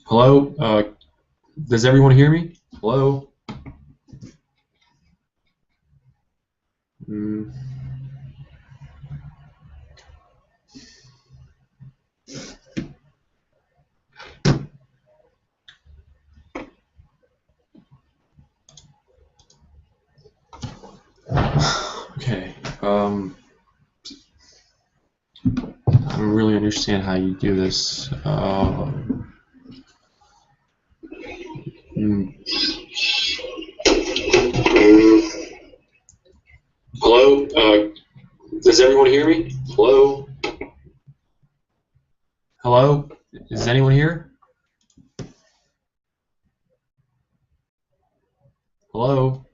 Hello? Does everyone hear me? Hello? Okay. I don't really understand how you do this. Hello? Does everyone hear me? Hello? Hello? Is anyone here? Hello?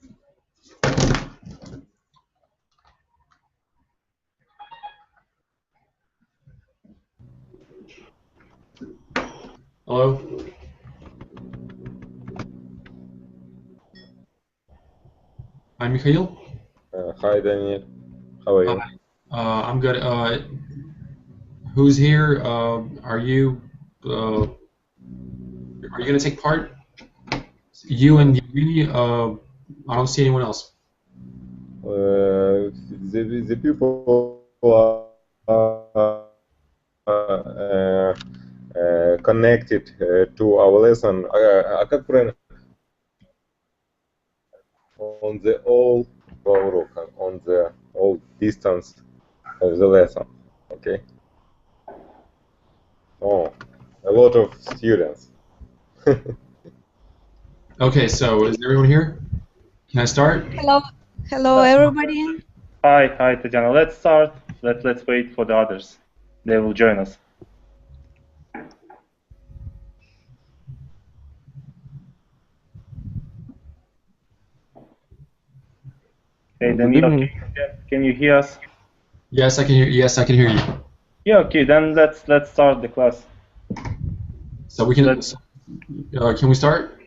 Hello? Hi, Mikhail. Hi, Daniel. How are you? I'm good. Who's here? Are you going to take part? You and Yuri? I don't see anyone else. The people are connected to our lesson. Как правильно? On the all урока, on the all distance of the lesson. Okay. Oh, a lot of students. Okay, so is everyone here? Can I start? Hello, everybody. Hi, Tatiana. Let's start. Let's wait for the others. They will join us. Hey, Daniel, can you hear us? Yes, I can hear. Yes, I can hear you. Yeah. Okay. Then let's start the class. So we can. Can we start?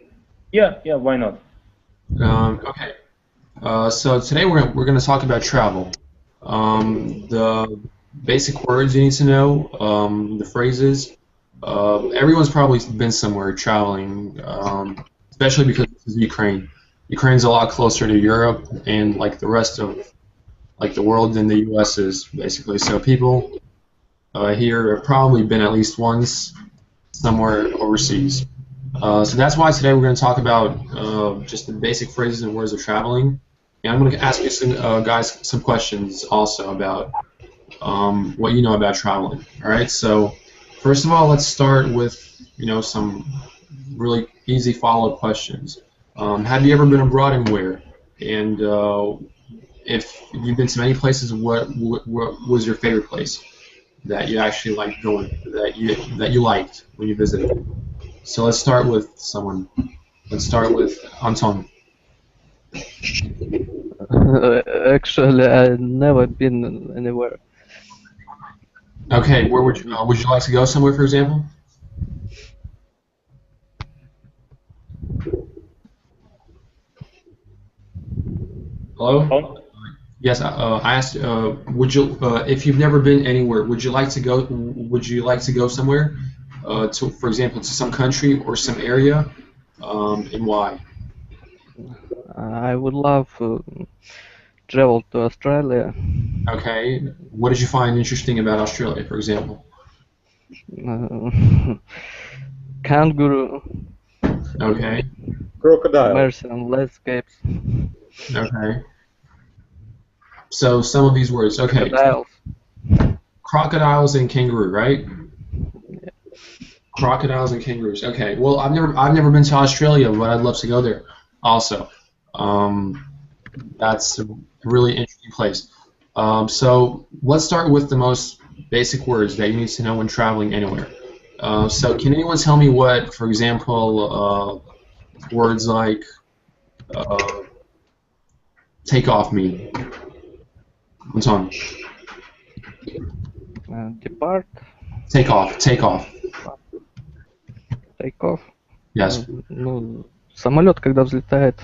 Yeah. Why not? Okay. So today we're going to talk about travel. The basic words you need to know, the phrases. Everyone's probably been somewhere traveling, especially because this is Ukraine. Ukraine's a lot closer to Europe and like the rest of like the world than the U.S. is, basically. So people here have probably been at least once somewhere overseas. So that's why today we're going to talk about just the basic phrases and words of traveling. And I'm going to ask you some guys some questions also about what you know about traveling. All right. So first of all, let's start with some really easy follow-up questions. Have you ever been abroad and where? And if you've been to many places, what was your favorite place that you actually liked going, that you liked when you visited? So let's start with someone. Let's start with Anton. Actually, I've never been anywhere. Okay, where would you like to go somewhere, for example? Hello? Yes, I asked. Would you, if you've never been anywhere, would you like to go? Would you like to go somewhere, to, for example, to some country or some area, and why? I would love to travel to Australia. Okay. What did you find interesting about Australia, for example? Kangaroo. Okay. Crocodile. Martian landscapes. Okay. So some of these words. Okay. Crocodiles. Crocodiles and kangaroo, right? Yeah. Crocodiles and kangaroos. Okay. Well, I've never been to Australia, but I'd love to go there. Also, that's a really interesting place. So let's start with the most basic words that you need to know when traveling anywhere. So can anyone tell me what, for example, words like take off mean? Anton. Depart, Take off. Take off. take off. Yes. Ну, самолет, когда взлетает.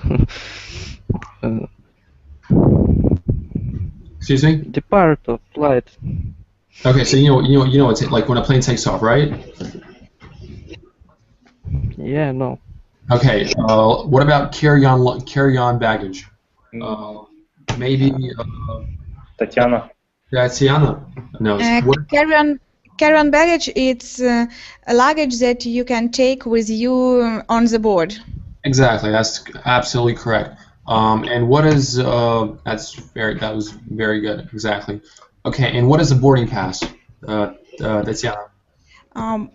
Excuse me. Depart of flight. Okay, so you know it's like when a plane takes off, right? Yeah, no. Okay. What about carry-on baggage? Maybe Tatiana. Tatiana knows. What- Carry-on baggage, it's a luggage that you can take with you on the board. Exactly. That's absolutely correct. And what is that was very good. Exactly. Okay. And what is a boarding pass? Tatiana.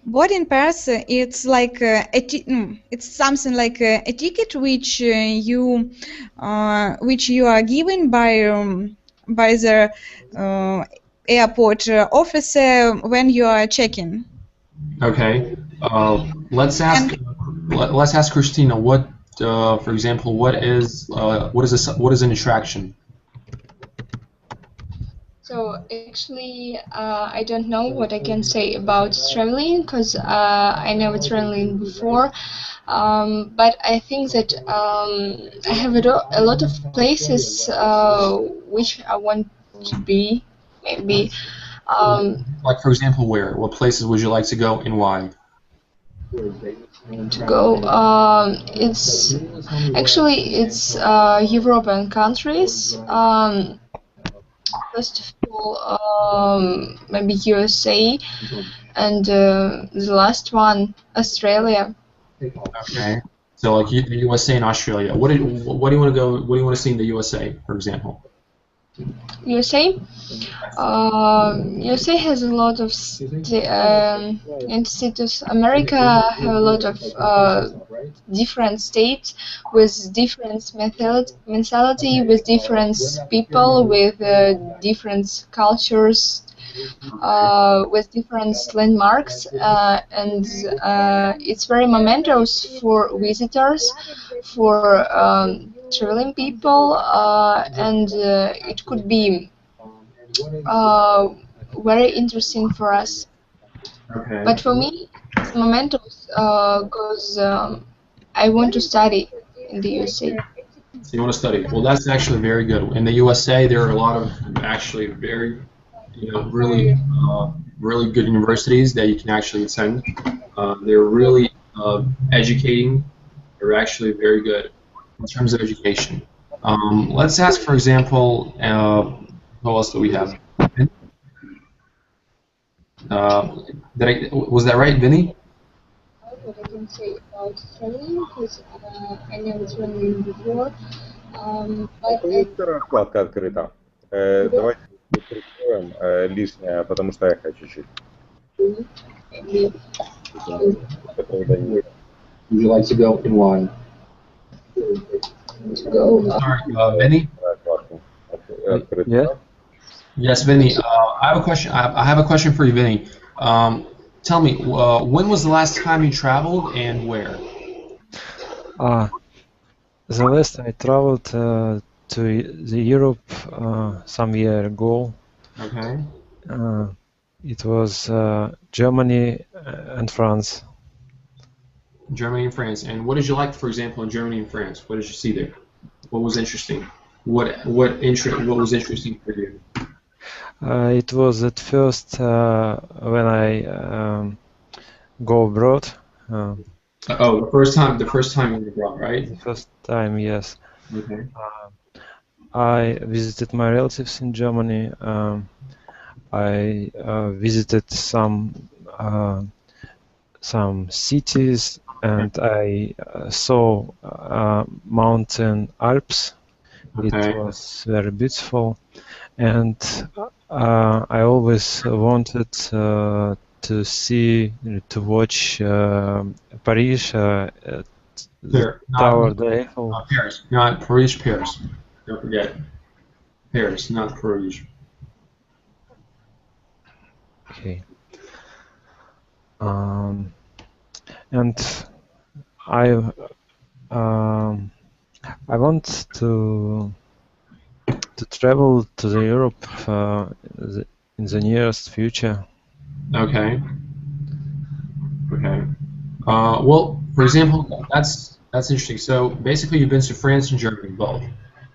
Boarding pass, it's like it's something like a ticket which you are given by the airport officer when you are checking. Okay. Let's ask Christina. What, for example, what is an attraction? So actually, I don't know what I can say about traveling because I never traveling before. But I think that I have a lot of places which I want to be. Maybe Like, for example, where? What places would you like to go and why? to go. It's European countries. First of all, maybe USA, and the last one, Australia. Okay. So, like, the USA and Australia. What do you want to go? What do you want to see in the USA, for example? USA. USA has a lot of and states. America have a lot of different states with different mentality, with different people, with different cultures, with different landmarks, and it's very momentous for visitors, for traveling people, and it could be very interesting for us. Okay. But for me, it's momentous because I want to study in the USA. So you want to study? Well, that's actually very good. In the USA, there are a lot of actually very, really good universities that you can actually attend. They're really educating. They're actually very good in terms of education. Let's ask, for example, who else do we have? Was that right, Vinny? What I can say about traveling because I never traveled before. But Вкладка открыта. Давайте прикроем лишнее, потому что я хочу чуть. Would you like to go and why? Sorry, Vinny? Yes. Yes, Vinny. I have a question. I have a question for you, Vinny. Tell me, when was the last time you traveled and where? The last I traveled to the Europe some year ago. Okay. It was Germany and France. Germany and France. And what did you like, for example, in Germany and France? What did you see there? What was interesting? What was interesting for you? It was at first when I go abroad. The first time you were abroad, right? The first time, yes. Okay. I visited my relatives in Germany. I visited some cities, and I saw mountain Alps. Okay. It was very beautiful, and I always wanted to watch Paris, There, Tower de Eiffel. Paris, not Paris, Paris. Don't forget. Paris, not Paris. Okay. And I want to travel to the Europe in the nearest future. Okay. Okay. Well, for example, that's interesting. So basically, you've been to France and Germany both.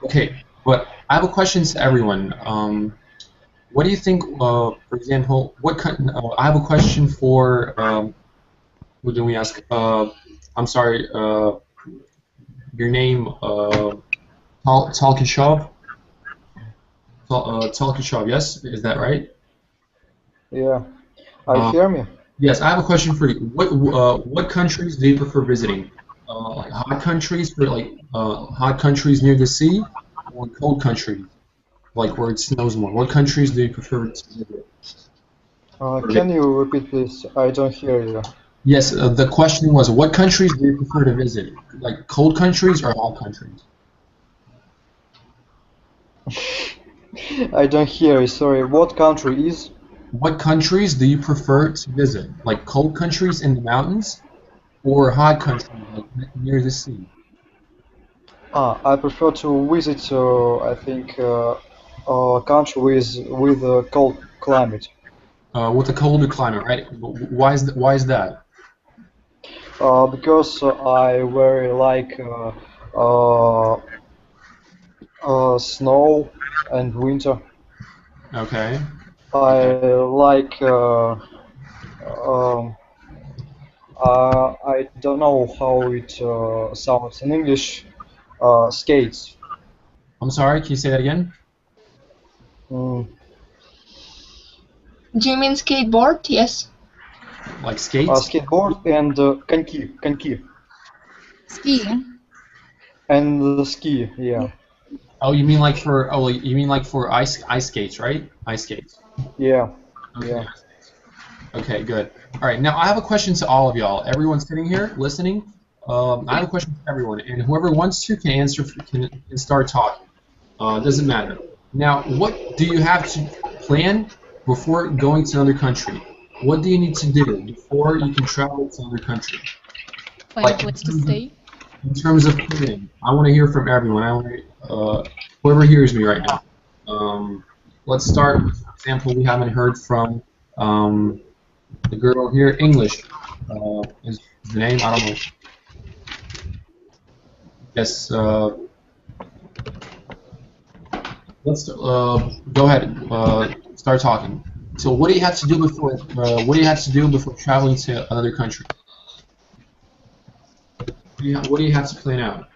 Okay, but I have a question to everyone. What do you think? For example, I have a question for. Who do we ask? I'm sorry. Your name. Talkishov. Talkishov. Yes, is that right? Yeah. I hear me? Yes, I have a question for you. What countries do you prefer visiting? Like hot countries for hot countries near the sea, or cold countries like where it snows more? What countries do you prefer to visit? Can you repeat, please? I don't hear you. Yes, the question was, what countries do you prefer to visit? Like cold countries or hot countries? I don't hear you. Sorry. What country is? What countries do you prefer to visit? Like cold countries in the mountains, or hot countries like near the sea? I prefer to visit. I think a country with a cold climate. With a colder climate, right? Why is that? Because I very like snow and winter. Okay. I like I don't know how it sounds in English. Skates. I'm sorry, can you say that again? Mm. Do you mean skateboard? Yes. Like skates? Skateboard and коньки. Ski. And ski, yeah. Oh, you mean like for ice skates, right? Ice skates. Yeah. Okay. Yeah. Okay, good. All right, now I have a question to all of y'all. Everyone sitting here listening, I have a question for everyone, and whoever wants to can answer. Can start talking. Doesn't matter. Now, what do you have to plan before going to another country? What do you need to do before you can travel to another country? Find a place to stay. In terms of planning, I want to hear from everyone. I want whoever hears me right now. Let's start. For example, we haven't heard from the girl here. English is the name. I don't know. Yes. Let's go ahead. Start talking. So, what do you have to do before? What do you have to do before traveling to another country? What do you have to plan out?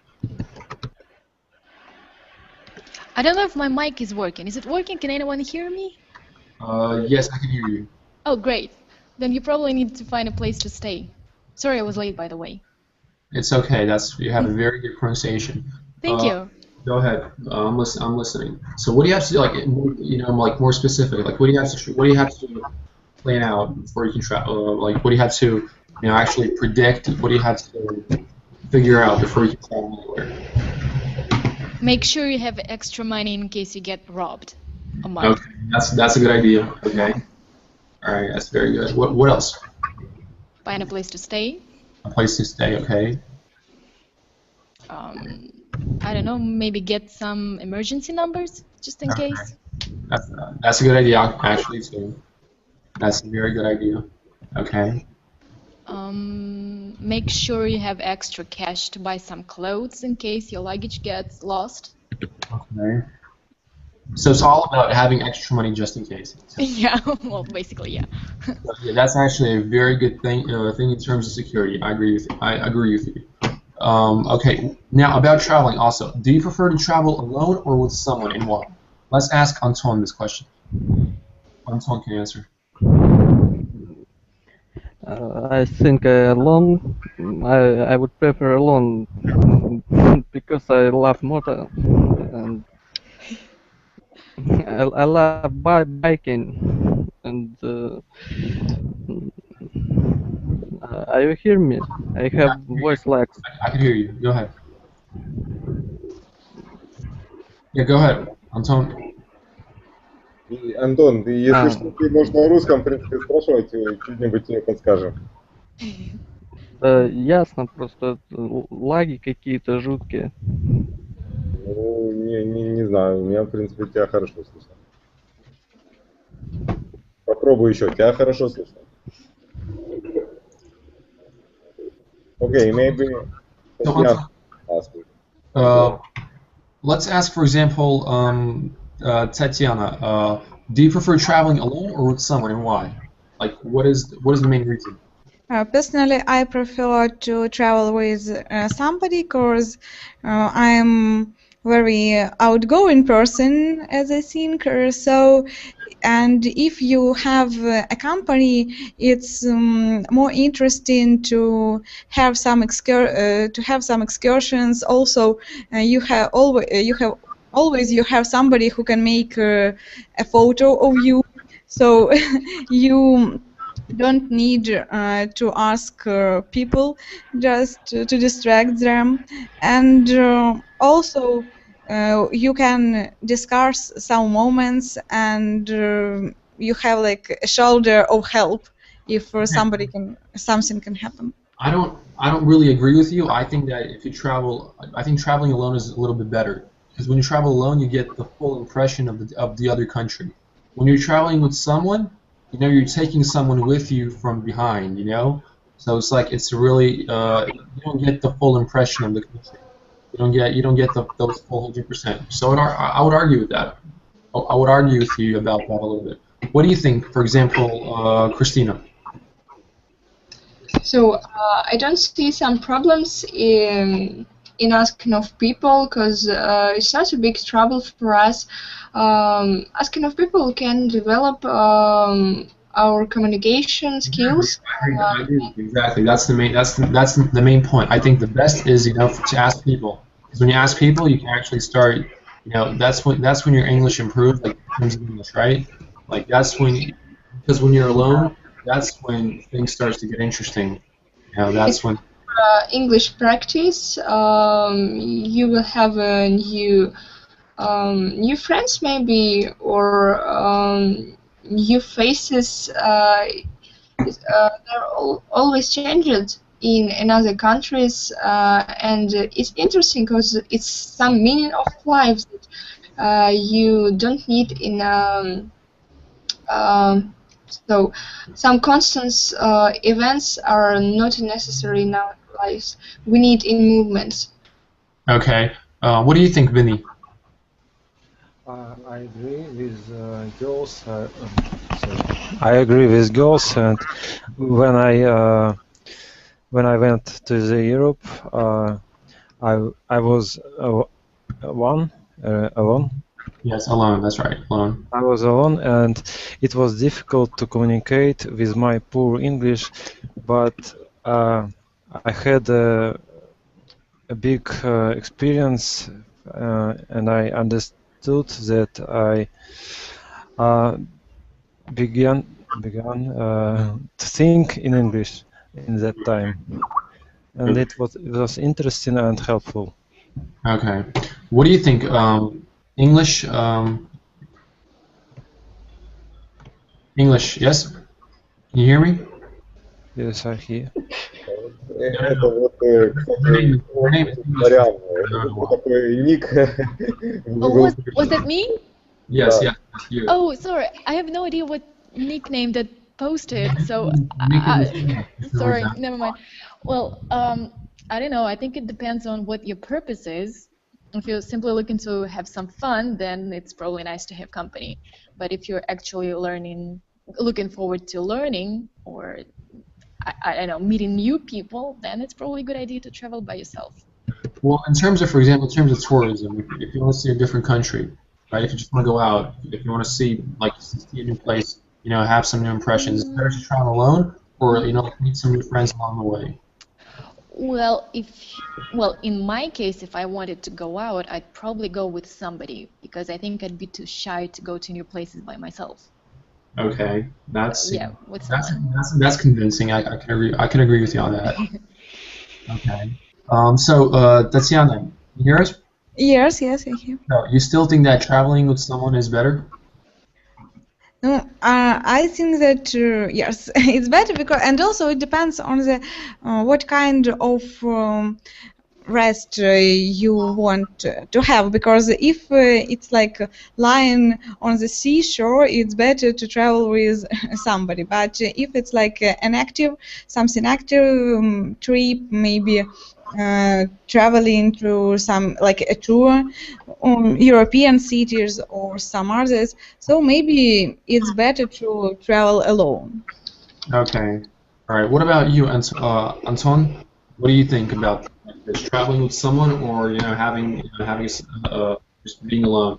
I don't know if my mic is working. Is it working? Can anyone hear me? Yes, I can hear you. Oh, great. Then you probably need to find a place to stay. Sorry I was late, by the way. It's okay. You have a very good pronunciation. Thank you. Go ahead. I'm listening. So, what do you have to do? Like more specific. Like, what do you have to plan out before you can travel? Like, what do you have to, actually predict? What do you have to figure out before you can travel anywhere? Make sure you have extra money in case you get robbed. Okay, that's a good idea. Okay. All right, that's very good. What else? Find a place to stay. A place to stay. Okay. I don't know. Maybe get some emergency numbers just in case. That's a good idea actually too. That's a very good idea. Okay. Make sure you have extra cash to buy some clothes in case your luggage gets lost. Okay. So it's all about having extra money just in case. Yeah, well, basically, yeah. Yeah, that's actually a very good thing in terms of security. I agree with you. Okay, now about traveling also. Do you prefer to travel alone or with someone, and why? Let's ask Anton this question. Anton can answer. I think alone. I would prefer alone because I love motor and I love biking and you hear me? I have voice lags. I can hear you. Go ahead. Yeah, go ahead, Anton. И, Антон, если что, ты можешь на русском, в принципе, спрашивать, что-нибудь тебе подскажем. Ясно, просто лаги какие-то жуткие. Ну, не знаю, у меня, в принципе, тебя хорошо слышно. Попробуй еще. Тебя хорошо слышно. Okay, maybe Tatiana ask me. Let's ask, for example, Tatiana. Do you prefer traveling alone or with someone, and why? Like, what is the main reason? Personally, I prefer to travel with somebody because I'm very outgoing person, as I think. So, and if you have a company, it's more interesting to have some excursions. Also, you have somebody who can make a photo of you. So you don't need to ask people, just to distract them, and also you can discuss some moments, and you have like a shoulder of help if something can happen. I don't really agree with you. I think that if you travel, I think traveling alone is a little bit better, because when you travel alone, you get the full impression of the other country. When you're traveling with someone, you know, you're taking someone with you from behind, you know? So it's like, it's really, you don't get the full impression of the country. You don't get those full 100%. So I would argue with that. I would argue with you about that a little bit. What do you think, for example, Christina? So I don't see some problems in asking of people, because it's not a big trouble for us. Asking of people can develop our communication skills. I agree. Exactly. That's the main point. I think the best is, you know, to ask people. Because when you ask people, you can actually start. You know, that's when your English improves, like in terms of English, right? Like because when you're alone, that's when things starts to get interesting. You know, that's when. English practice. You will have a new friends maybe, or new faces. They're always changed in other countries, and it's interesting because it's some meaning of life that you don't need in. So some constant events are not necessary in our lives. We need in movements. Okay. What do you think, Vinny? I agree with girls. I agree with girls, and when I went to the Europe, I was alone. Yes, alone. That's right, alone. I was alone, and it was difficult to communicate with my poor English, but I had a big experience, and I understood that I began to think in English in that time, and it was interesting and helpful. Okay. What do you think? English. English. Yes. Can you hear me? Yes, I hear. Это вот, кстати, вариант. Такой ник. Oh, was that me? Yes, yeah, you. Oh, sorry, I have no idea what nickname that posted, so sorry, never mind. Well, I don't know, I think it depends on what your purpose is. If you're simply looking to have some fun, then it's probably nice to have company. But if you're actually looking forward to learning, or I don't know, meeting new people, then it's probably a good idea to travel by yourself. Well, in terms of, for example, in terms of tourism, if you want to see a different country, right? If you just want to go out, if you want to see a new place, you know, have some new impressions, it's better to travel alone, or you know, meet some new friends along the way. Well, in my case, if I wanted to go out, I'd probably go with somebody, because I think I'd be too shy to go to new places by myself. Okay, that's yeah, that's convincing. I can agree with you on that. Okay. So Tatiana, you hear us? Yes, I hear. No, you still think that traveling with someone is better? No, I think that yes, it's better, because, and also it depends on the what kind of rest you want to have, because if it's like lying on the seashore, it's better to travel with somebody. But if it's like something active trip, maybe traveling through some like a tour, European cities or some others, so maybe it's better to travel alone. Okay. All right. What about you, Anton? What do you think about this? Traveling with someone, or having just being alone?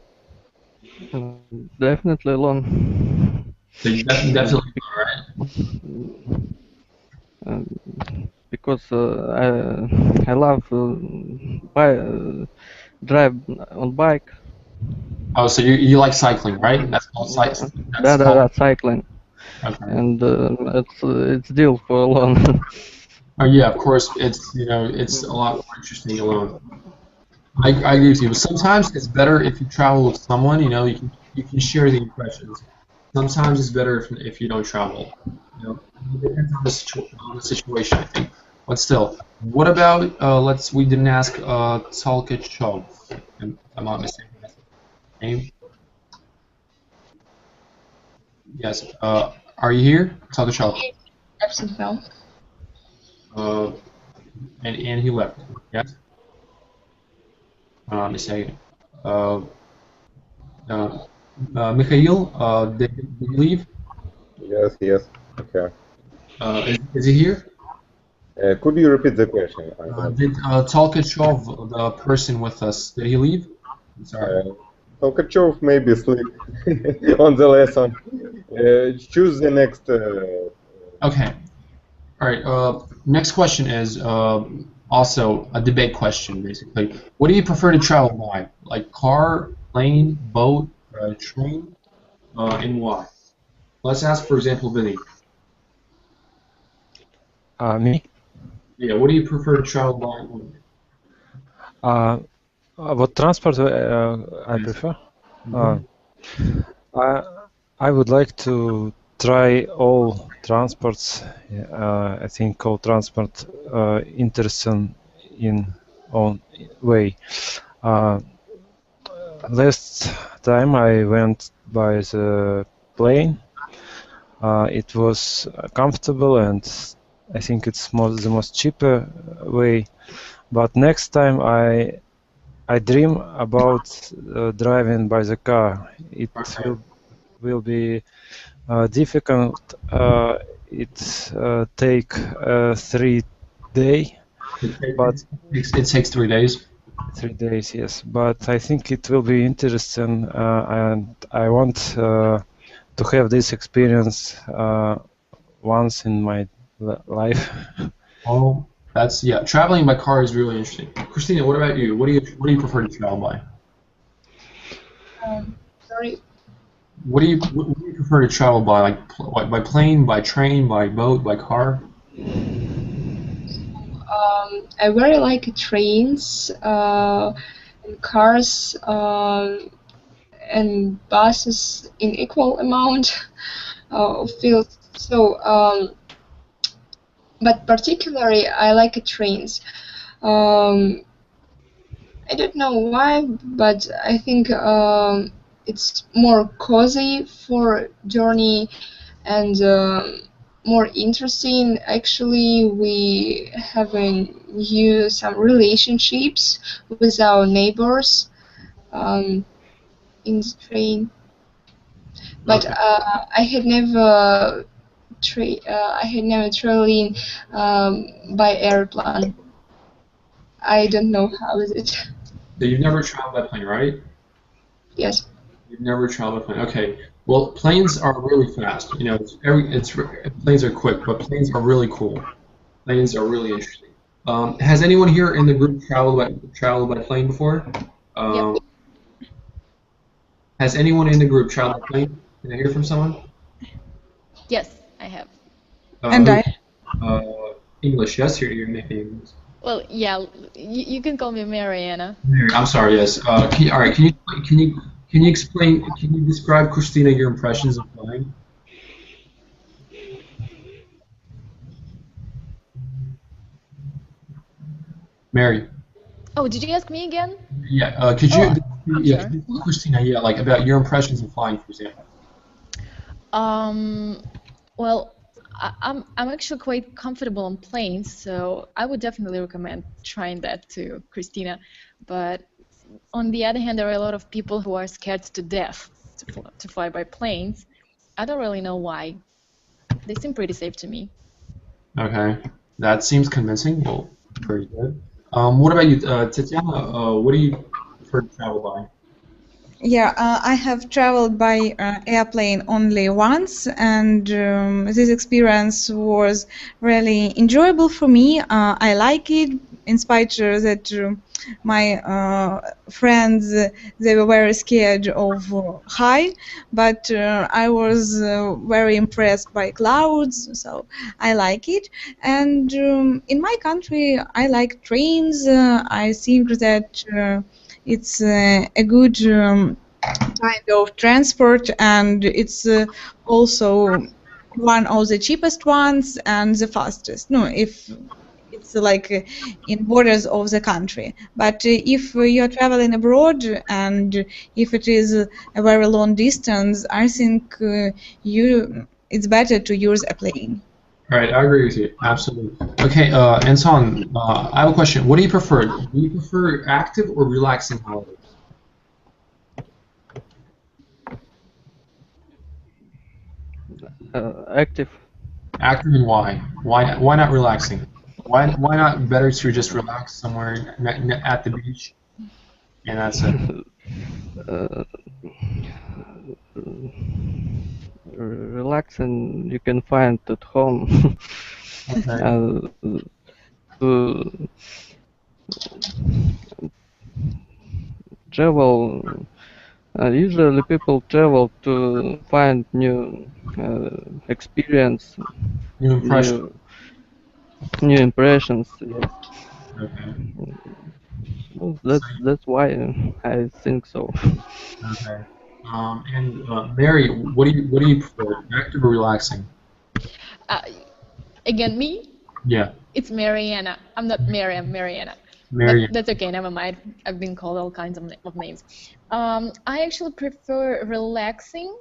Definitely alone. So you definitely, all right. Because I love drive on bike. Oh, so you like cycling, right? That's called cycling. That's cycling, Okay. and it's deal for alone. Oh yeah, of course. It's a lot more interesting alone. I agree with you. But sometimes it's better if you travel with someone. You can share the impressions. Sometimes it's better if you don't travel. It depends on the situation, I think. But still, what about we didn't ask Tolkachov. I'm not mistaken. That's the name. Yes. Are you here, Tolkachov? Absent now. And he left. Yes. I'm mistaken. Mikhail, did you leave? Yes. Okay. Is he here? Could you repeat the question? Did Tolkachov, the person with us, did he leave? I'm sorry. Tolkachov maybe sleep on the lesson. Choose the next. Okay. All right. Next question is also a debate question, basically. What do you prefer to travel by? Like car, plane, boat, train, and why? Let's ask, for example, Vinny. Me? Yeah. What do you prefer to travel by? What transport I prefer? I would like to try all transports. I think all transport interesting in own way. Last time I went by the plane. It was comfortable, and I think it's the most cheaper way. But next time I dream about driving by the car. It will be difficult. It take 3 days. But it takes 3 days. 3 days, yes. But I think it will be interesting, and I want to have this experience once in my life. Oh, traveling by car is really interesting. Christina, what about you? What do you prefer to travel by? Sorry. What do you prefer to travel by? Like by plane, by train, by boat, by car? I very like trains, and cars, and buses in equal amount of fields. So, but particularly I like trains. I don't know why, but I think it's more cozy for journey and more interesting. Actually, we having some relationships with our neighbors in the train. But Okay. I had never traveling by airplane. I don't know how is it. So you've never traveled by plane, right? Yes. You've never traveled by plane. Okay. Well, planes are really fast. Planes are quick, but planes are really cool. Planes are really interesting. Has anyone here in the group traveled by plane before? Yep. Has anyone in the group traveled by plane? Can I hear from someone? Yes, I have. And English, yes, you're making English. Well, yeah, you can call me Mariana. I'm sorry, yes. All right, can you explain? Can you describe, Christina, your impressions of flying? Mary. Oh, did you ask me again? Yeah. Could you, sure. could you tell Christina, like about your impressions of flying, for example? Well, I'm actually quite comfortable on planes, so I would definitely recommend trying that to Christina. But on the other hand, there are a lot of people who are scared to death to fly by planes. I don't really know why. They seem pretty safe to me. Okay, that seems convincing. Well, pretty good. What about you, Tatiana? What do you prefer to travel by? Yeah, I have traveled by airplane only once, and this experience was really enjoyable for me. I like it, in spite that my friends they were very scared of high, but I was very impressed by clouds, so I like it. And in my country, I like trains. I think that. It's a good kind of transport, and it's also one of the cheapest ones and the fastest. No, if it's like in borders of the country. But if you're traveling abroad and if it is a very long distance, I think it's better to use a plane. All right, I agree with you. Absolutely. Okay, Anton, I have a question. What do you prefer? Do you prefer active or relaxing holidays? Active. Active, and why? Why not relaxing? Why not better to just relax somewhere at the beach and that's it? Relaxing you can find at home. Okay. To travel, usually people travel to find new experience, New impression. new impressions. Yes. Okay. Well, that's why I think so. Okay. And Mary, what do you prefer, active or relaxing? Again, me? Yeah. It's Mariana. I'm not Mary, I'm Mariana. Mary. But that's okay, never mind. I've been called all kinds of names. I actually prefer relaxing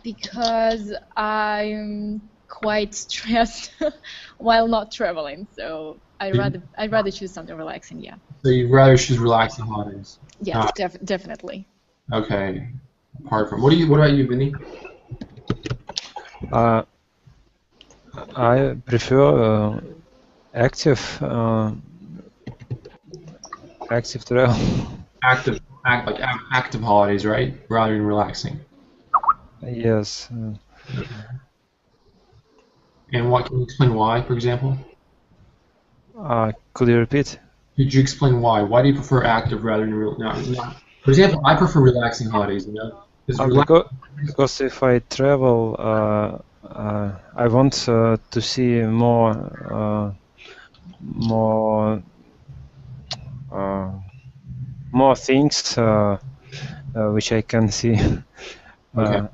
because I'm quite stressed while not traveling. So I'd rather choose something relaxing. Yeah. So you'd rather choose relaxing holidays? Yes, definitely. Okay. Apart from what about you, Vinny? I prefer active travel. Active holidays, right? Rather than relaxing. Yes. And what can you explain why, for example? Could you repeat? Could you explain why? Why do you prefer active rather than no. For example, I prefer relaxing holidays. You know, because if I travel, I want to see more things which I can see. Okay.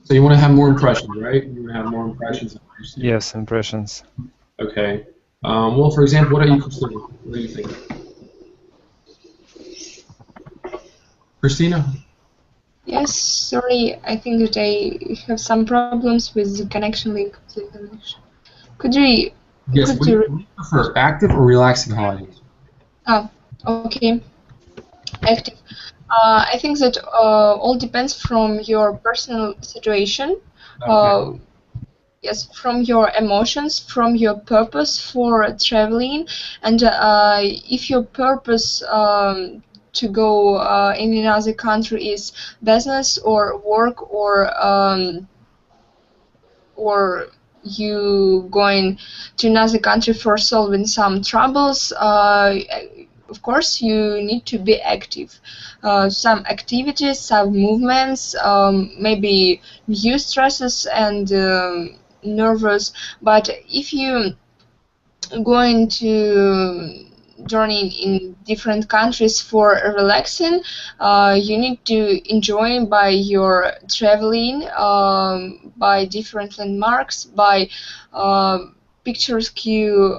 So you want to have more impressions, right? You want to have more impressions. Yes, impressions. Okay. Well, for example, what are you considering? What do you think? Christina? Yes, sorry, I think that I have some problems with the connection link. Could you? Yes. What do you prefer, active or relaxing holidays? Oh, okay. Active. I think that all depends from your personal situation. Okay. Yes, from your emotions, from your purpose for traveling, and if your purpose to go in another country is business or work or you going to another country for solving some troubles, of course you need to be active. Some activities, some movements, maybe new stresses and nervous, but if you going to journey in different countries for relaxing, you need to enjoy by your traveling, by different landmarks, by pictures you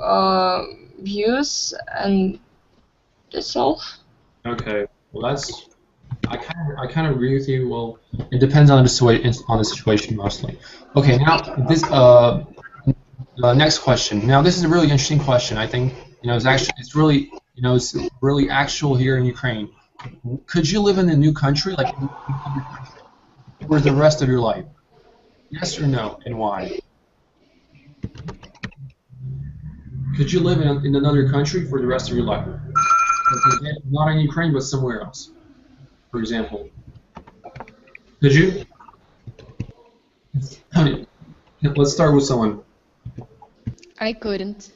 views, and that's all. Okay. Well, that's. I kind of agree with you. Well, it depends on the situation mostly. Okay. Now this next question. Now this is a really interesting question. I think it's really it's really actual here in Ukraine. Could you live in a new country like for the rest of your life? Yes or no, and why? Could you live in another country for the rest of your life? Not in Ukraine, but somewhere else. For example, could you? Let's start with someone. I couldn't.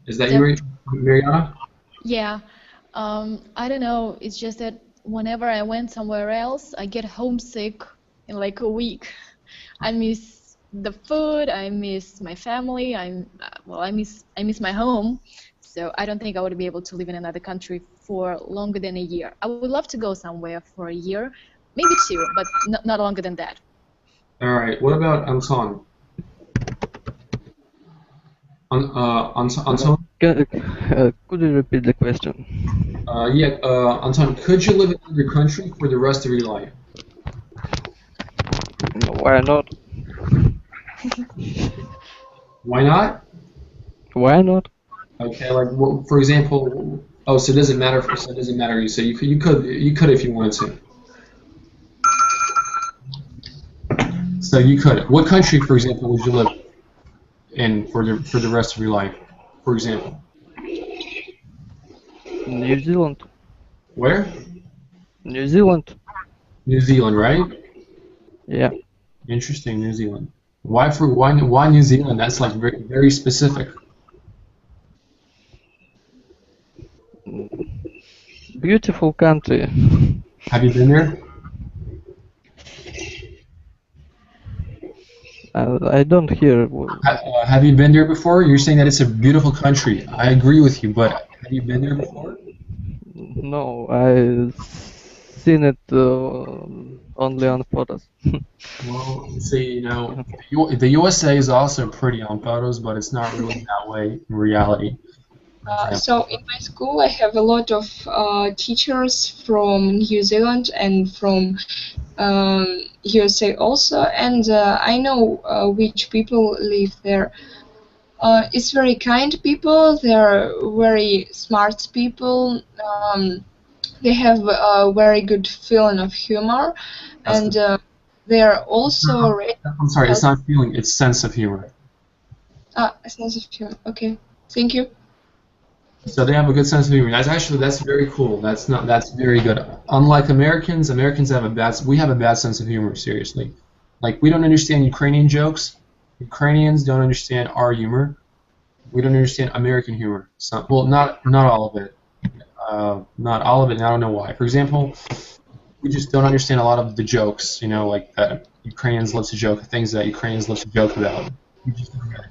Is that you, Mariana? Yeah. I don't know. It's just that whenever I went somewhere else, I get homesick in like a week. I miss the food. I miss my family. I miss my home. So I don't think I would be able to live in another country for longer than a year. I would love to go somewhere for a year, maybe 2, but not longer than that. All right. What about Anton? Anton? Could you repeat the question? Anton, could you live in another country for the rest of your life? Why not? Why not? Why not? Okay, like for example, so it doesn't matter. So it doesn't matter. So you could if you wanted to. So you could. What country, for example, would you live in for the rest of your life? For example. New Zealand. Where? New Zealand. New Zealand, right? Yeah. Interesting, New Zealand. Why New Zealand? That's like very, very specific. Beautiful country. Have you been there? I don't hear. Have you been there before? You're saying that it's a beautiful country. I agree with you, but have you been there before? No, I've seen it only on photos. Well, see, the USA is also pretty on photos, but it's not really that way in reality. So in my school, I have a lot of teachers from New Zealand and from USA also, and I know which people live there. It's very kind people. They are very smart people. They have a very good feeling of humor, and they are also. I'm sorry, it's not feeling; it's sense of humor. A sense of humor. Okay, thank you. So they have a good sense of humor. That's very cool. That's very good. Unlike Americans have a bad sense of humor. Seriously, like we don't understand Ukrainian jokes. Ukrainians don't understand our humor. We don't understand American humor. Not all of it. Not all of it. And I don't know why. For example, we just don't understand a lot of the jokes. Like that Ukrainians love to joke, things that Ukrainians love to joke about. We just don't get it.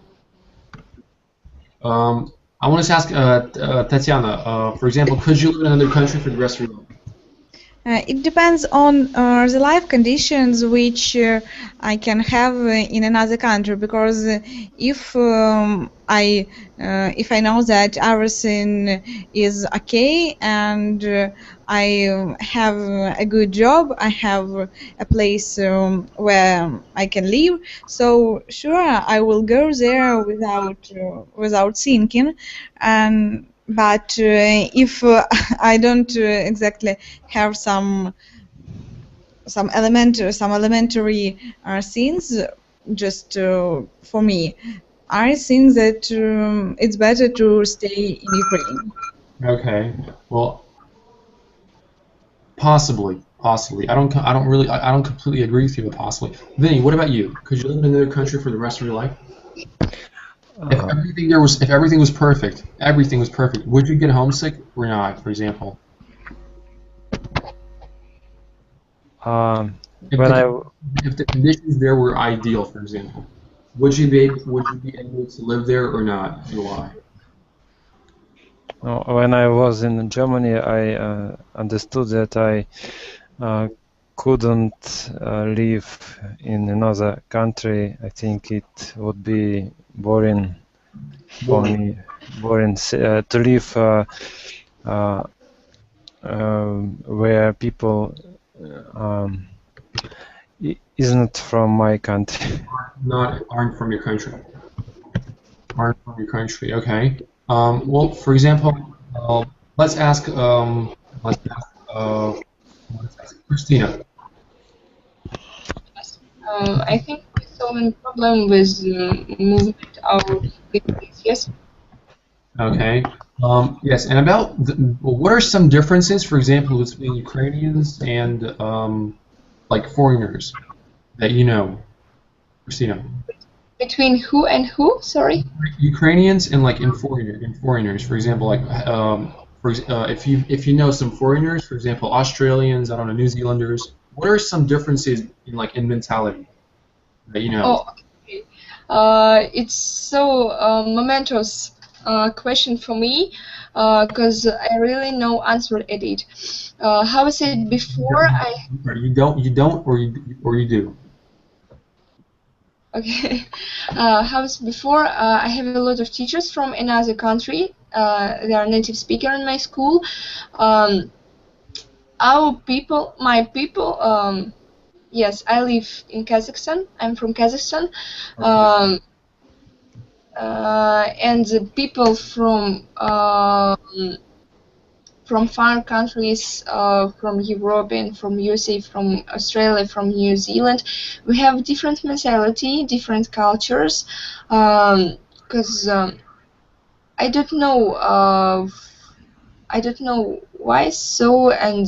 I want to ask Tatiana, for example, could you live in another country for the rest of your life? It depends on the life conditions which I can have in another country, because if I know that everything is okay and I have a good job, I have a place where I can live, so sure I will go there without thinking. But if I don't exactly have some elementary things just for me, I think that it's better to stay in Ukraine. Okay. Well, possibly. I don't completely agree with you, but possibly. Vinny, what about you? Could you live in another country for the rest of your life? If everything was perfect, would you get homesick or not, for example? If the conditions there were ideal, for example, would you be able to live there or not, and why? When I was in Germany, I understood that I couldn't live in another country. I think it would be boring for me. Boring to live where people isn't from my country. Aren't from your country. Aren't from your country. Okay. Well, for example, let's ask Christina. I think we solve a problem with movement out of cities, yes. Okay. Yes, and about what are some differences, for example, between Ukrainians and like foreigners that you know, Christina? Between who and who? Sorry. Ukrainians and like in foreigners, for example, like if you know some foreigners, for example, Australians, I don't know, New Zealanders, what are some differences in mentality that you know? Oh, okay. It's so momentous question for me because I really no answer at it. How I said before, You don't, or you do. Okay. How I said before, I have a lot of teachers from another country. They are native speaker in my school. My people. Yes, I live in Kazakhstan. I'm from Kazakhstan. And the people from far countries, from Europe and from USA, from Australia, from New Zealand, we have different mentality, different cultures. Because I don't know why so, and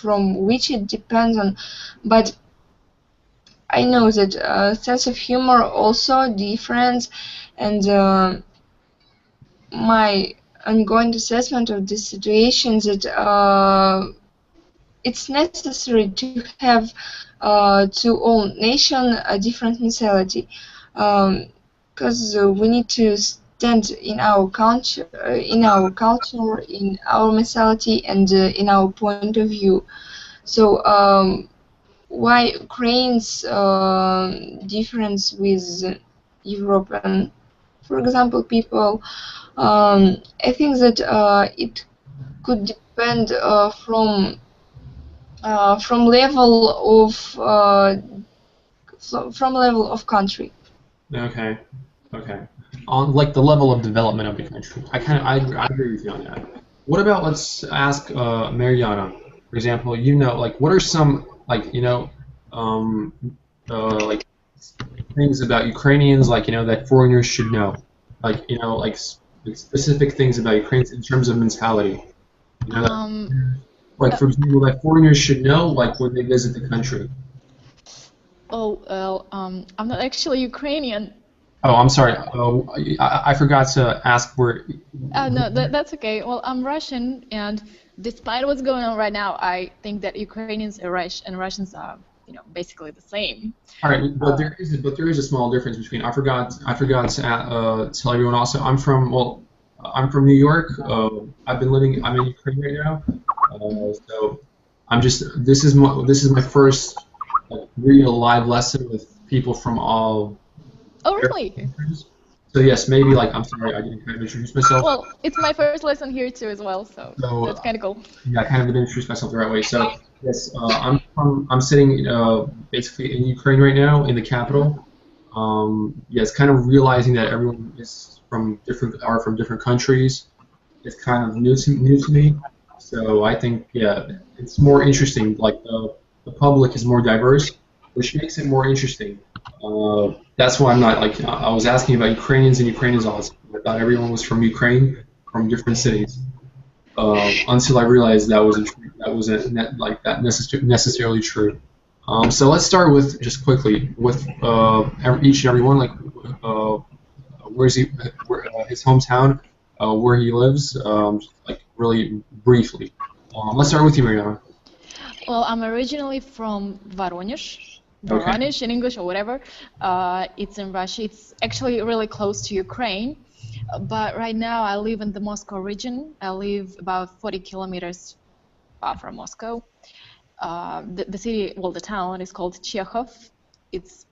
from which it depends on, but I know that sense of humor also different, and my ongoing assessment of this situation that it's necessary to have to all nation a different mentality, because we need to stand in our culture, in our mentality, and in our point of view. So why Ukraine's difference with European, for example, people? I think that it could depend from level of country. Okay. Okay. On like the level of development of the country, I agree with you on that. What about, let's ask Mariana, for example, like what are some like like things about Ukrainians like that foreigners should know, like like specific things about Ukrainians in terms of mentality, like for example that foreigners should know like when they visit the country. Oh, well, I'm not actually Ukrainian. Oh, I'm sorry. I forgot to ask where. No, that's okay. Well, I'm Russian, and despite what's going on right now, I think that Ukrainians and Russians are, basically the same. All right, but there is a small difference between. I forgot to tell everyone also. I'm from New York. I'm in Ukraine right now. So this is my first real live lesson with people from all. Oh, really? So yes, maybe I'm sorry I didn't kind of introduce myself. Well, it's my first lesson here too as well, so that's kind of cool. Yeah, I kind of didn't introduce myself the right way. So yes, I'm sitting basically in Ukraine right now in the capital. Yes, kind of realizing that everyone is from different countries. It's kind of new to me. So I think it's more interesting. Like the public is more diverse, which makes it more interesting. That's why I'm not I was asking about Ukrainians and Ukrainians all the time. I thought everyone was from Ukraine, from different cities, until I realized that wasn't necessarily true. So let's start with just quickly with each and every one, where's his hometown, where he lives, really briefly. Let's start with you, Mariana. Well, I'm originally from Voronezh. Okay. In English or whatever. It's in Russia. It's actually really close to Ukraine. But right now I live in the Moscow region. I live about 40 kilometers far from Moscow. The city, the town is called Chekhov. It's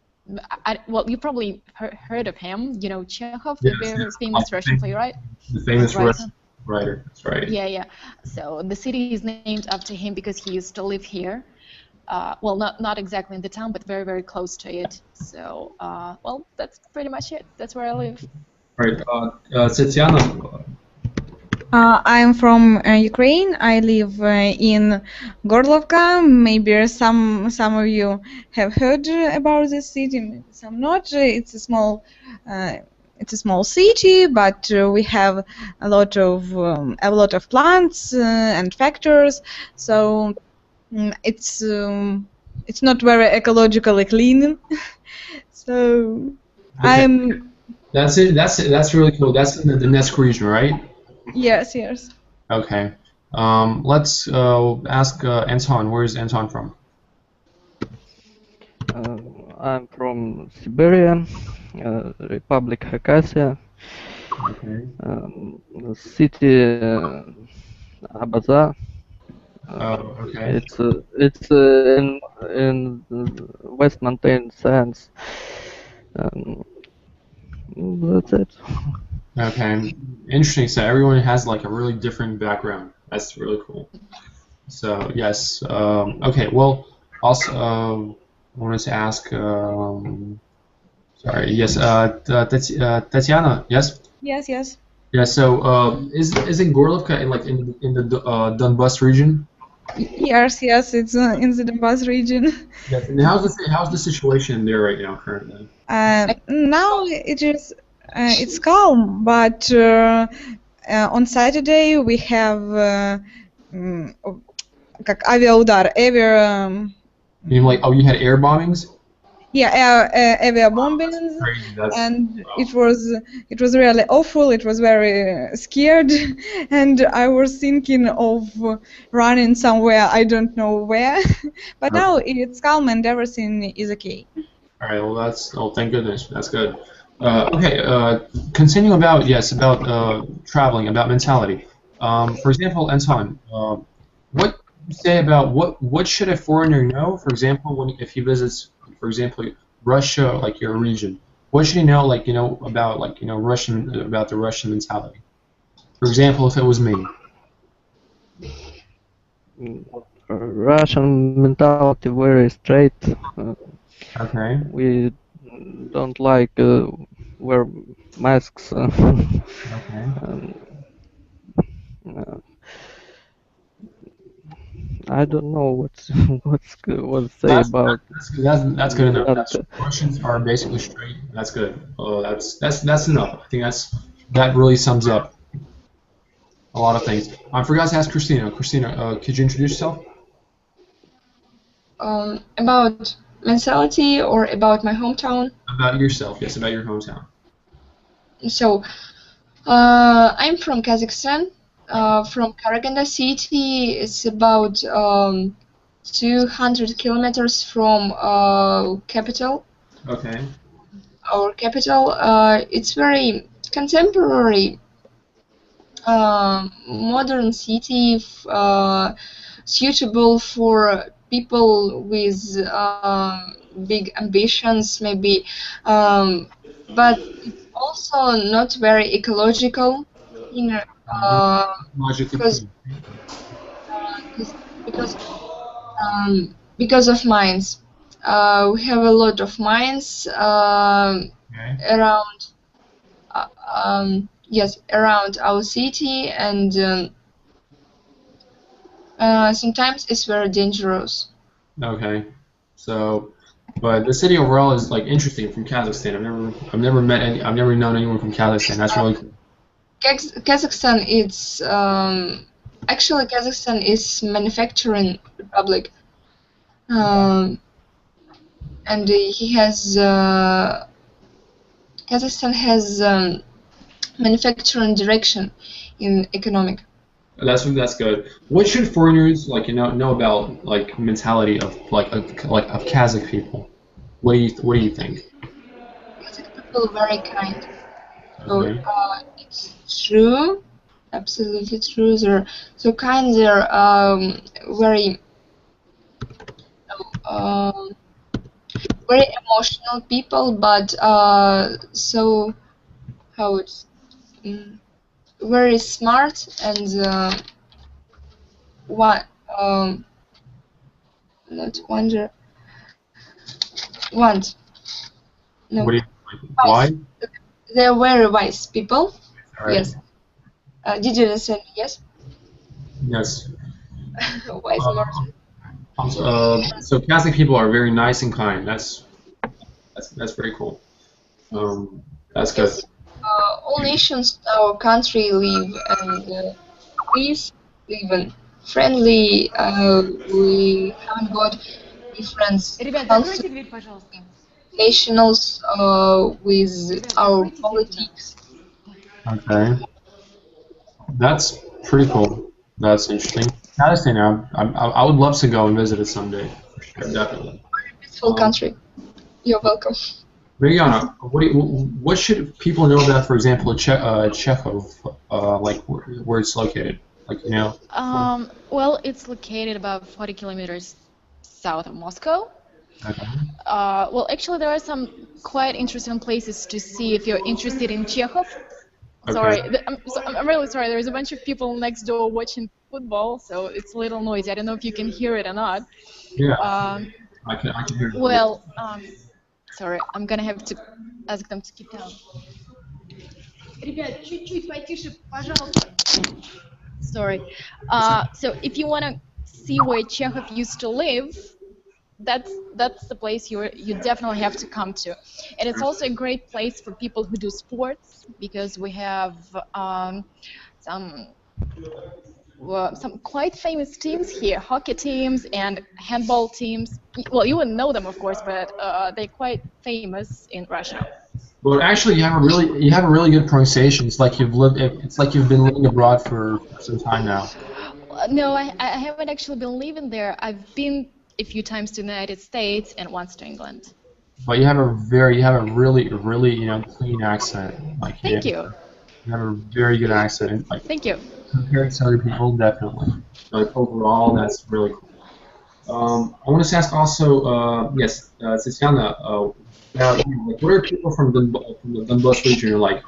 well, you probably heard of him. You know, Chekhov, Yes, the very yes, famous Russian playwright. the famous Right. Russian writer. That's right. Yeah, yeah. So the city is named after him because he used to live here. Well, not exactly in the town, but very, very close to it. So, well, that's pretty much it. That's where I live. Right. Tatiana. I'm from Ukraine. I live in Gorlovka. Maybe some of you have heard about this city, maybe some not. It's a small city, but we have a lot of plants and factories. So it's not very ecologically clean. So Okay. I'm That's really cool. That's in the Donetsk region, right? yes. Okay. Let's ask Anton. Where is Anton from? I'm from Siberia, Republic Khakassia, Okay. city Abaza. Okay. It's in West Mountain Sands. That's it. Okay. Interesting. So everyone has like a really different background. That's really cool. So yes. Okay. Well, also I wanted to ask. Sorry. Yes. Tatiana. Yes. Yes. Yeah. So isn't Gorlovka in the Donbas region? Yes, it's in the Donbas region. Yes. And how's the situation there right now currently? Now it's calm, but on Saturday we have как авиаудар, You mean like you had air bombings? air bombings, Crazy. and it was really awful. It was very scared, and I was thinking of running somewhere. I don't know where, but now it's calm and everything is okay. All right. Well, thank goodness. That's good. Okay. Continuing about traveling, about mentality. For example, Anton, what you say about what should a foreigner know? For example, if he visits, for example, Russia, like your region, what should he know, about the Russian mentality? For example, if it was me. Russian mentality very straight. Okay. We don't like wear masks. Okay. I don't know what to say about. That's good enough. Russians are basically straight. That's good. That's enough. I think that really sums up a lot of things. I forgot to ask Christina. Christina, could you introduce yourself? About mentality or about my hometown? About yourself, yes, about your hometown. So, I'm from Kazakhstan, from Karaganda city. It's about 200 kilometers from capital. Okay. Our capital. It's very contemporary, modern city, suitable for people with big ambitions, maybe, but it's also not very ecological, because of mines. We have a lot of mines around. Yes, around our city, and sometimes it's very dangerous. Okay, so, but the city overall is like interesting from Kazakhstan. I've never known anyone from Kazakhstan. That's really cool. Kazakhstan, it's actually Kazakhstan is manufacturing republic, and he has Kazakhstan has manufacturing direction in economic. That's good. What should foreigners know about mentality of of Kazakh people? What do you think? Kazakh people very kind. So it's true, absolutely true. They're so kind. They're very emotional people, but so how it's very smart and what not wonder want no What do you why? they're very wise people. Alright. Yes. Did you understand? Yes. Yes. Wise So Catholic people are very nice and kind. That's very cool. That's good. Yes. All nations in our country live and peace, live in friendly. We haven't got different Ребят, закройте дверь, пожалуйста. nationals with our politics. Okay. That's pretty cool. That's interesting. Palestine, I would love to go and visit it someday. For sure, definitely. Peaceful country. You're welcome. Rihanna, what should people know about, for example, Chekhov, like where it's located? Like, you know? Well, it's located about 40 kilometers south of Moscow. Okay. Well, actually, there are some quite interesting places to see if you're interested in Chekhov. Okay. Sorry, I'm really sorry. There's a bunch of people next door watching football, so it's a little noisy. I don't know if you can hear it or not. Yeah. I can hear it. Well, sorry, I'm gonna have to ask them to keep down. Ребят, чуть-чуть потише, пожалуйста. Sorry. So if you wanna see where Chekhov used to live, that's the place you definitely have to come to, and it's also a great place for people who do sports because we have some quite famous teams here, hockey teams and handball teams. Well, you wouldn't know them, of course, but they're quite famous in Russia. Well, actually, you have a really good pronunciation. It's like you've been living abroad for some time now. No, I haven't actually been living there. I've been a few times to the United States and once to England. But you have a really clean accent. Like Thank you. You have a very good accent. Like, thank you. Compared to other people, definitely. Like overall, that's really cool. I want to ask also, yes, Tatiana. Now, what are people from the Donbas region like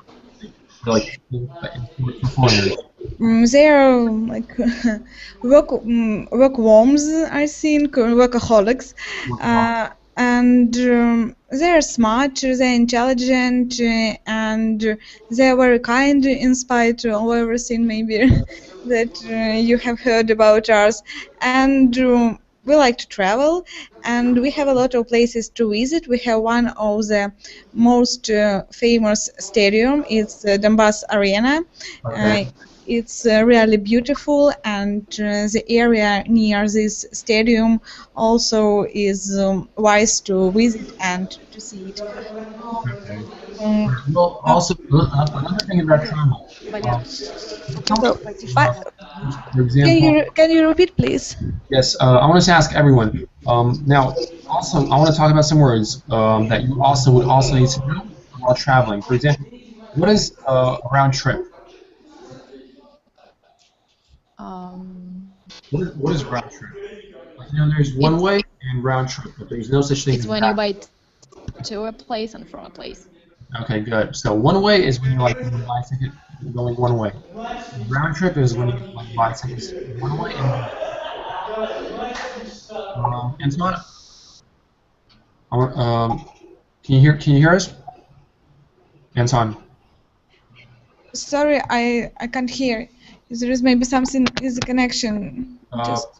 foreigners? They are like workworms, I think, workaholics, and they are smart, they're intelligent, and they are very kind in spite of everything maybe that you have heard about us. And we like to travel, and we have a lot of places to visit. We have one of the most famous stadium. It's Donbas Arena. Okay. It's really beautiful, and the area near this stadium also is wise to visit and to see it. Okay. Well, also another thing about travel. For example, Can you repeat, please? yes, I want to ask everyone. Now, also, I want to talk about some words that you would also need to know while traveling. For example, what is a round trip? What is round trip? Like, there's one way and round trip, but there's no such thing It's as when you back. buy to a place and from a place. Okay, good. So one way is when you buy a ticket going one way. Round trip is when you buy tickets one way and Anton, can you hear us? Anton. Sorry, I can't hear. There is maybe something with the connection.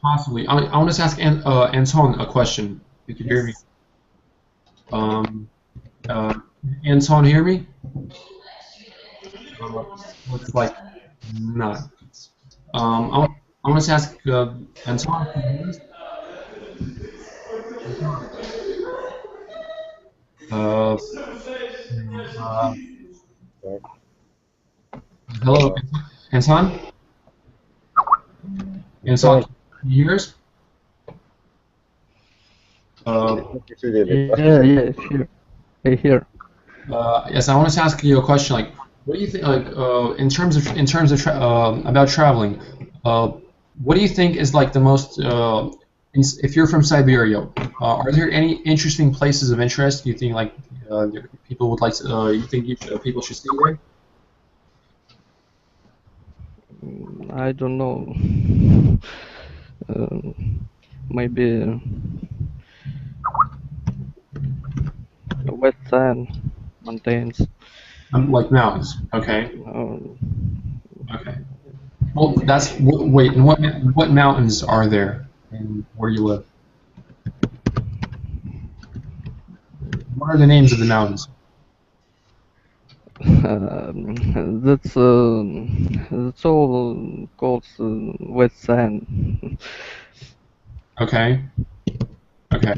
Possibly. I want to ask Anton a question. If you can hear me. Anton, hear me? Looks like not. I want to ask Anton. Can you hear us? Hello, Anton? Anton, can you hear us? Yeah, sure. I hear. Yes, I want to ask you a question. Like, what do you think? Like, in terms of about traveling, what do you think is like the most if you're from Siberia, are there any interesting places of interest you think like people would like to, you think people should stay there? I don't know. Maybe West Sand mountains. Like mountains. Okay. Um, Okay. Well, that's wait. And what mountains are there and where you live? What are the names of the mountains? that's all called West Sand. Okay. Okay.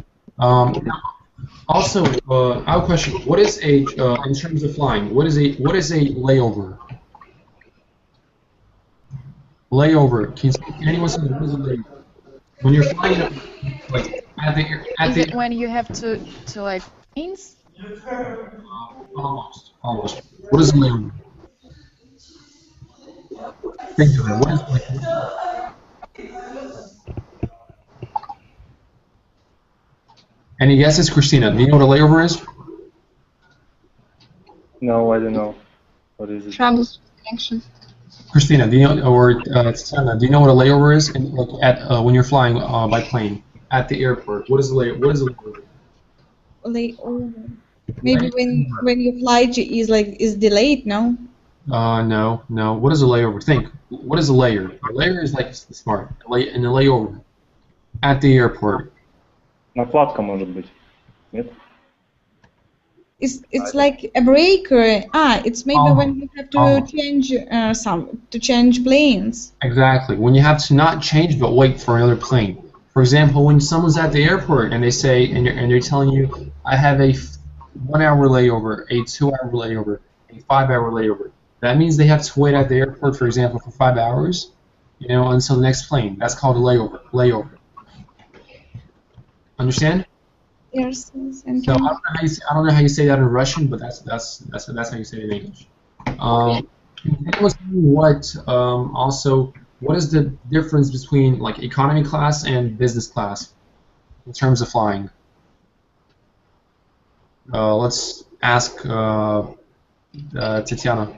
Also, I have a question. What is a in terms of flying? What is a layover? Layover. Can anyone say what is a layover? When you're flying, like Is it when you have to like planes? Almost. What is a layover? Think of it. What is Any guesses, Christina? Do you know what a layover is? No, I don't know. What is it? Trouble connection. Christina, do you know, or Tatiana, do you know what a layover is? And like at when you're flying by plane at the airport, what is a layover? What is a layover? Layover. Maybe when your flight is delayed, no? No. What is a layover? Think. What is a layer? A layer is like smart. And a layover at the airport. Накладка может быть. Нет? It's like a break. It's maybe when you have to change planes. Exactly. When you have to not change but wait for another plane. For example, when someone's at the airport and they say and they're telling you, I have a 1 hour layover, a 2 hour layover, a 5 hour layover. That means they have to wait at the airport, for example, for 5 hours, until the next plane. That's called a layover. Layover. Understand? Yes. So I don't know how you say that in Russian, but that's how you say it in English. Can you tell us what is the difference between like economy class and business class in terms of flying? Let's ask Tatiana.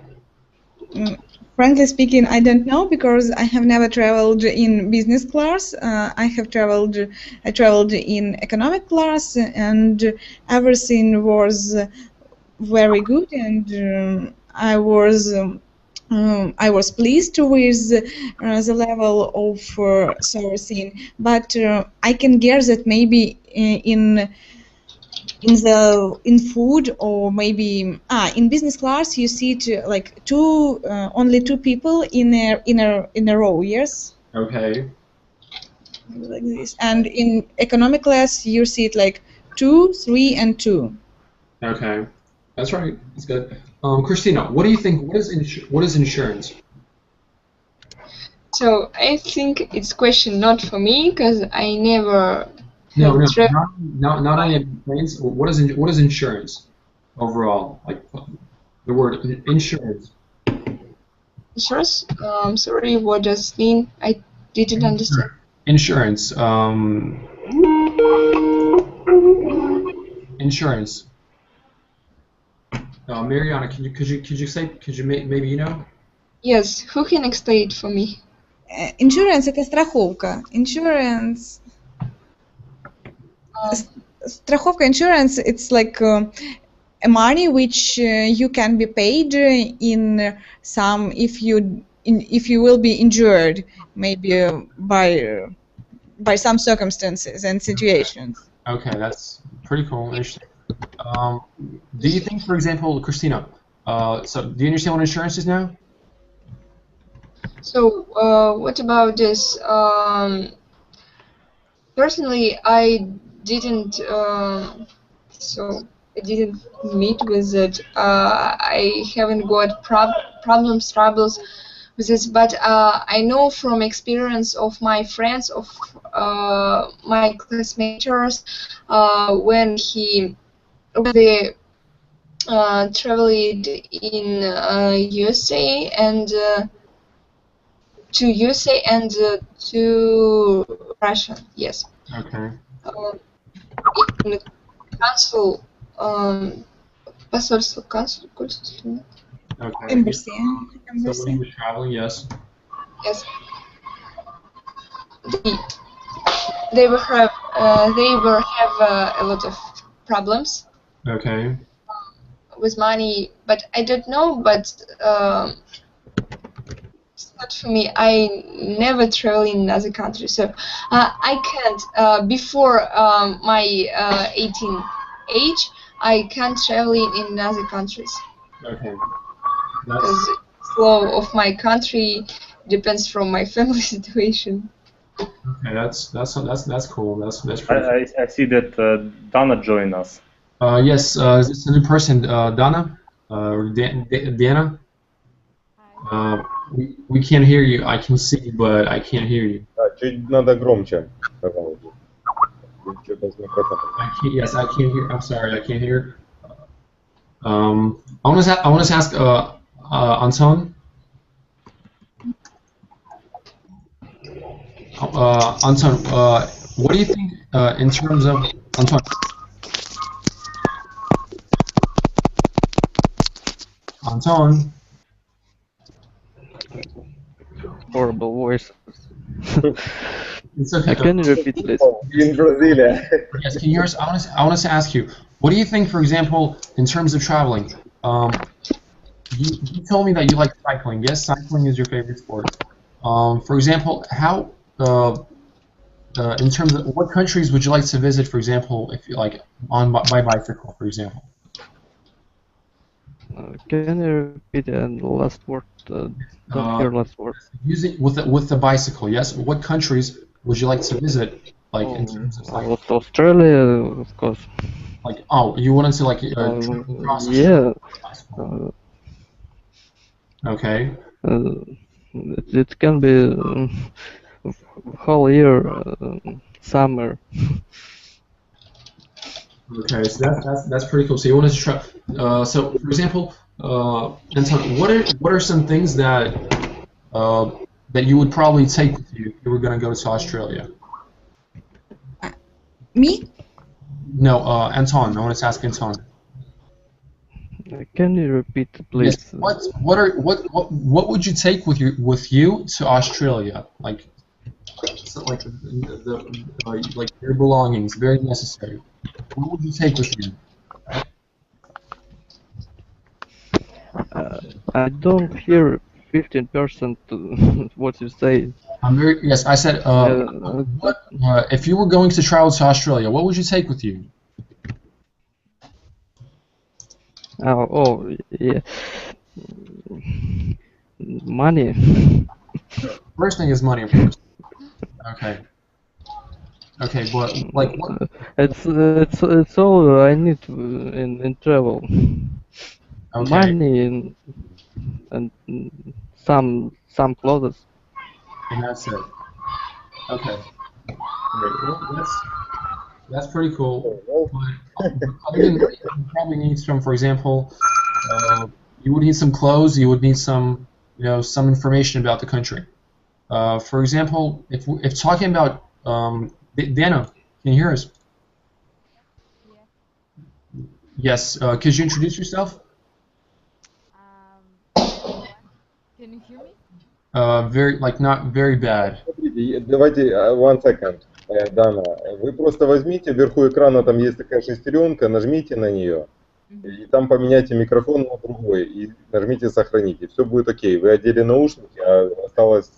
Frankly speaking, I don't know because I have never traveled in business class. I traveled in economic class, and everything was very good, and I was pleased with the level of servicing. But I can guess that maybe in food or maybe in business class you sit like only two people in a row. Yes. Okay. Like this, and in economic class you sit like 2, 3, and 2. Okay, that's right. That's good. Christina, what do you think? What is insurance? So I think it's a question not for me because I never. No, not only planes. What is insurance overall? Like the word insurance. Insurance? Sorry, what does it mean? I didn't understand. Insurance. Insurance. Mariana, could you maybe you know? Yes, who can explain it for me? Insurance это страховка. Insurance. Страховка, insurance, it's like a money which you can be paid in some if you will be injured maybe by some circumstances and situations. Okay, that's pretty cool. Interesting. Do you think, for example, Christina? So do you understand what insurance is now? So what about this? Personally, I didn't meet with it. I haven't got troubles with this, but I know from experience of my friends, of my classmates, when they traveled in USA and to USA and to Russia. Yes. Okay. In consul, посольство, консульство. Okay. Embassy. Somebody was traveling, yes. Yes. They will have a lot of problems Okay. with money, but I don't know. But it's not for me. I never travel in other countries, so I can't. Before my 18 age, I can't travel in other countries Okay. because the law of my country depends from my family situation. Okay, that's cool. That's pretty cool. I see that Dana joined us. Yes, is this a new person, Dana? Or Diana? We can't hear you. I can see you, but I can't hear you. Чуть надо громче, пожалуйста. Что-то с микрофоном. Yes, I can't hear. I'm sorry, I can't hear. I want to ask Anton. Anton, what do you think in terms of Anton? Anton. Horrible voice. It's okay. Can you repeat, please? In Brazil. Yes, can you hear us? I want to ask you, what do you think, for example, in terms of traveling? You told me that you like cycling. Yes, cycling is your favorite sport. For example, how in terms of what countries would you like to visit, for example, if you like by bicycle, for example? Can you repeat the last word? Don't hear last word. Using with the bicycle, yes. What countries would you like to visit, like in terms of cycling? Australia, of course. Like, oh, you wanted to like cross yeah. Okay. It can be whole year, summer. Okay, so that's pretty cool. So you wanted to try. So, for example, Anton, what are some things that that you would probably take with you if you were going to go to Australia? Me? No, Anton. I wanted to ask Anton. Can you repeat, please? Yes. What would you take with you to Australia? Like, so like like your belongings, very necessary. What would you take with you? I don't hear 15% what you say. Yes, I said. If you were going to travel to Australia, what would you take with you? Oh, yeah. Money. First thing is money, of course. Okay. Okay, but like what? It's all I need in travel. Okay. Money and some clothes. And that's it. Okay. Great. Well, that's pretty cool. But other than that, you probably need some, for example, you would need some clothes. You would need some, some information about the country. For example, if talking about Dana, can you hear us? Yeah. Yes. Could you introduce yourself? Can you hear me? Not very bad. Давайте, one second, Дана. Вы просто возьмите, вверху экрана там есть такая шестеренка, нажмите на нее, и там поменяйте микрофон на другой, и нажмите сохранить, и все будет окей. Вы одели наушники, а осталась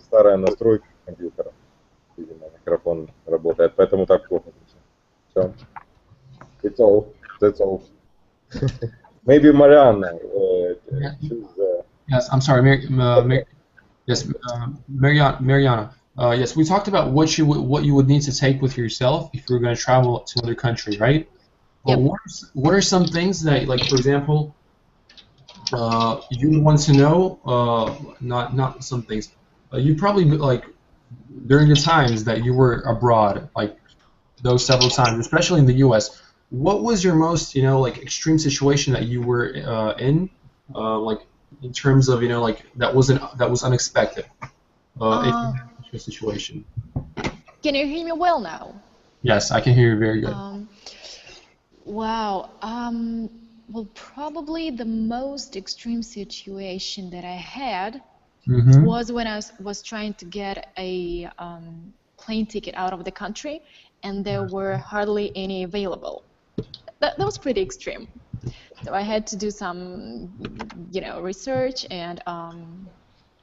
старая настройка компьютера. Видимо, микрофон работает, поэтому так плохо. Все. It's all. That's all. Maybe Mariana. Yes, I'm sorry, Mariana. Yes, we talked about what you would need to take with yourself if you were going to travel to another country, right? Yep. Well, what are some things that, like, for example, you want to know? Not some things. You probably like during the times that you were abroad, like those several times, especially in the U.S. What was your most, like extreme situation that you were in, like in terms of, that was unexpected? If you had such a situation. Can you hear me well now? Yes, I can hear you very good. Wow. Well, probably the most extreme situation that I had was when I was trying to get a plane ticket out of the country, and there were hardly any available. That was pretty extreme. So I had to do some, research, and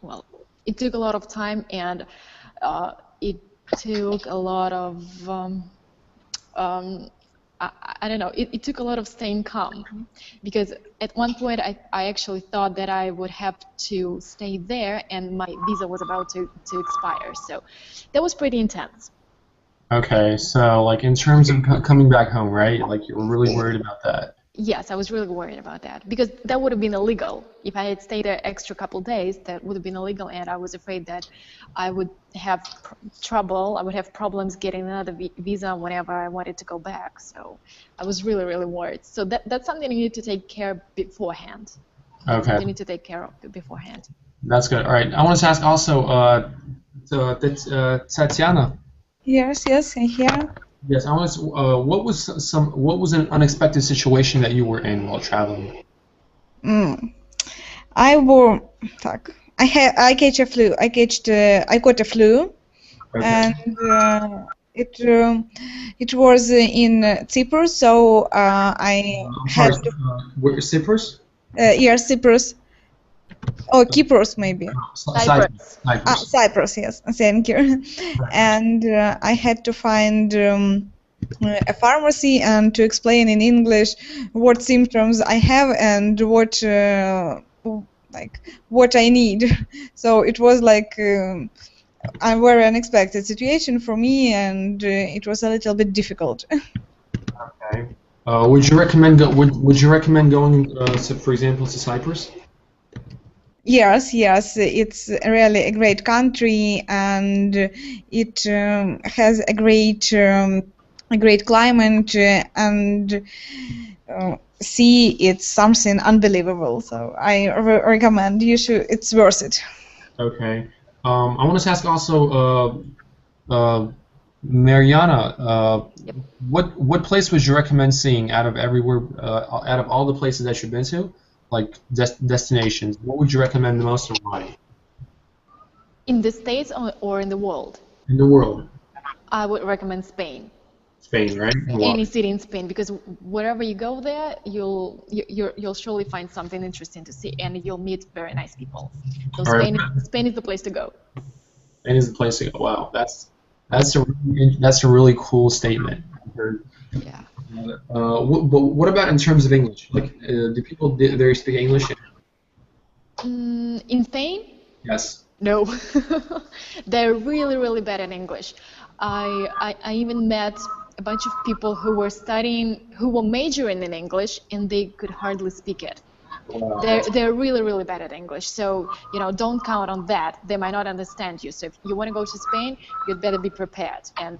well, it took a lot of time, and it took a lot of I don't know. It took a lot of staying calm, because at one point I actually thought that I would have to stay there, and my visa was about to expire. So that was pretty intense. Okay, so like in terms of coming back home, right? Like you were really worried about that. Yes, I was really worried about that, because that would have been illegal. If I had stayed there extra couple days, that would have been illegal, and I was afraid that I would have trouble. I would have problems getting another visa whenever I wanted to go back. So I was really, really worried. So that's something you need to take care of beforehand. Okay. You need to take care of beforehand. That's good. All right. I want to ask also, Tatiana. Yes, I'm here. Yes, I want to. What was an unexpected situation that you were in while traveling? I catch a flu. I got a flu, and it was in Cyprus. So I had to. Cyprus? Yes, Cyprus. Oh, Kypros maybe. Cyprus. Cyprus. Yes, thank you. And I had to find a pharmacy and to explain in English what symptoms I have and what I need. So it was like a very unexpected situation for me, and it was a little bit difficult. Okay. Would you recommend going, for example, to Cyprus? Yes, it's really a great country, and it has a great climate, and sea, it's something unbelievable. So I recommend you should. It's worth it. Okay. I want to ask also, Mariana, what place would you recommend seeing out of everywhere, out of all the places that you've been to? Like destinations, what would you recommend the most and why? In the States or in the world? In the world. I would recommend Spain. Spain, right? Any city in Spain, because wherever you go there, you'll surely find something interesting to see, and you'll meet very nice people. So Spain is the place to go. Spain is the place to go. Wow, that's a really cool statement. Yeah. But what about in terms of English? Like, do people there speak English? In Spain? Yes. No. They're really, really bad at English. I even met a bunch of people who were majoring in English, and they could hardly speak it. Wow. They're really, really bad at English. So, don't count on that. They might not understand you. So if you want to go to Spain, you'd better be prepared and,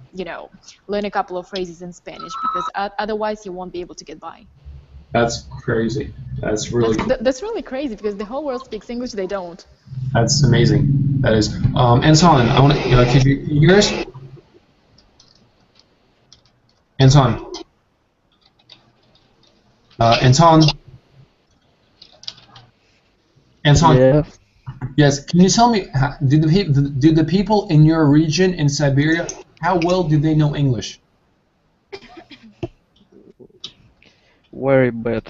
learn a couple of phrases in Spanish, because otherwise you won't be able to get by. That's crazy. That's really crazy, because the whole world speaks English. They don't. That's amazing. That is. Anton, I want to. Can you hear us? Anton. Anton. Yes. Yes. Can you tell me, do the people in your region in Siberia, how well do they know English? Very bad.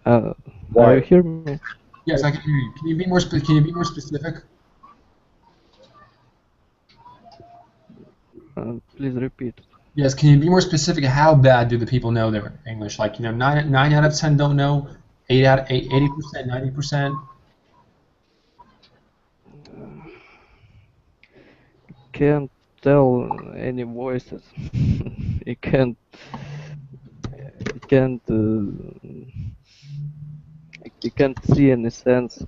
Are you hear me? Yes, I can hear you. Can you be more specific? Please repeat. Yes, can you be more specific? How bad do the people know their English? Like, 9 out of 10 don't know, 80%, 90%. Can't tell any voices. You can't see any sense.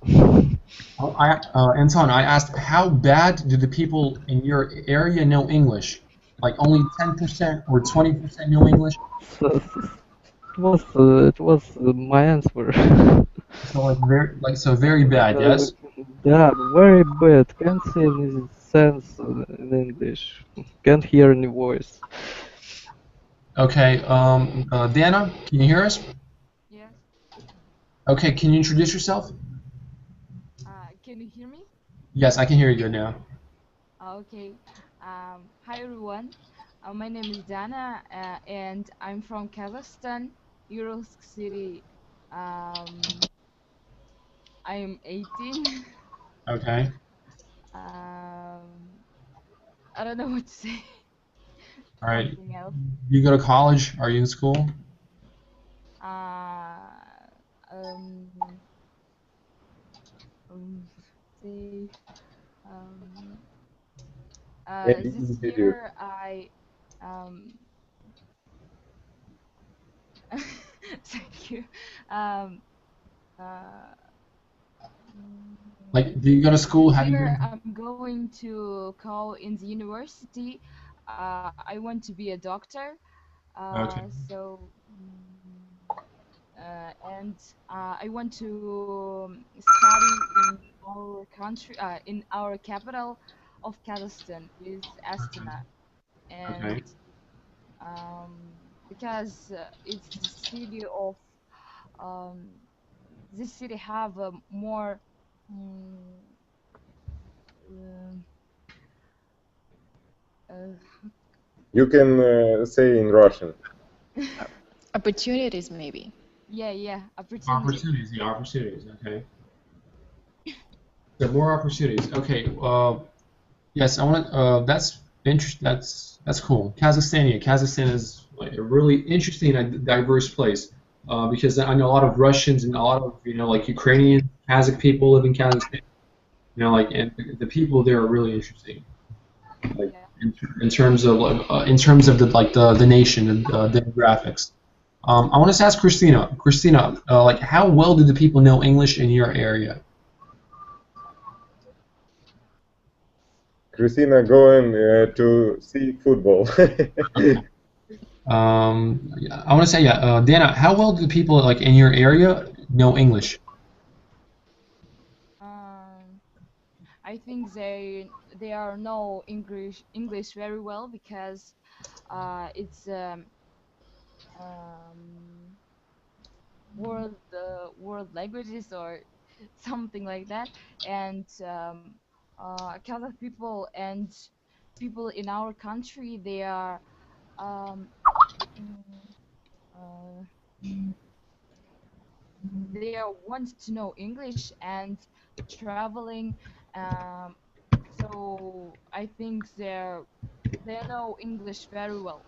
Anton, I asked, how bad do the people in your area know English? Like only 10% or 20% know English? It was my answer. So very bad, yes? They are very bad. Can't say any sense in English. Can't hear any voice. Okay, Dana, can you hear us? Yes. Okay, can you introduce yourself? Can you hear me? Yes, I can hear you good now. Okay. Hi everyone. My name is Dana, and I'm from Kazakhstan, Uralsk city. I'm 18. Okay. I don't know what to say. All right. Something else. You go to college? Are you in school? Uh, um, say, um, this Individual. year I, um, thank you. Um, uh, Like, do you go to school? this Have you year been? I'm going to go in the university. I want to be a doctor. Okay. So, and I want to study in our country, in our capital of Kazakhstan, is Astana, and Okay. because it's the city of um, this city have a more mm, uh, You can say in Russian. Opportunities, maybe. yeah, opportunity. Opportunities. The opportunities. Okay. There are more opportunities. Okay. Yes, I want. That's interesting. That's cool. Kazakhstan. Yeah, Kazakhstan is like a really interesting and diverse place. Because I know a lot of Russians and a lot of like Ukrainian, Kazakh people live in Kazakhstan. Like and the people there are really interesting. Like Yeah. in terms of in terms of the nation and demographics. I want to ask Christina. Christina, like how well do the people know English in your area? Christina going to see football. I want to say, yeah, Dana, how well do the people like in your area know English? I think they are know English very well because it's um, world languages or something like that, and Kazakh people and people in our country um, mm, uh, they are want to know English and traveling. Um, so I think they know English very well.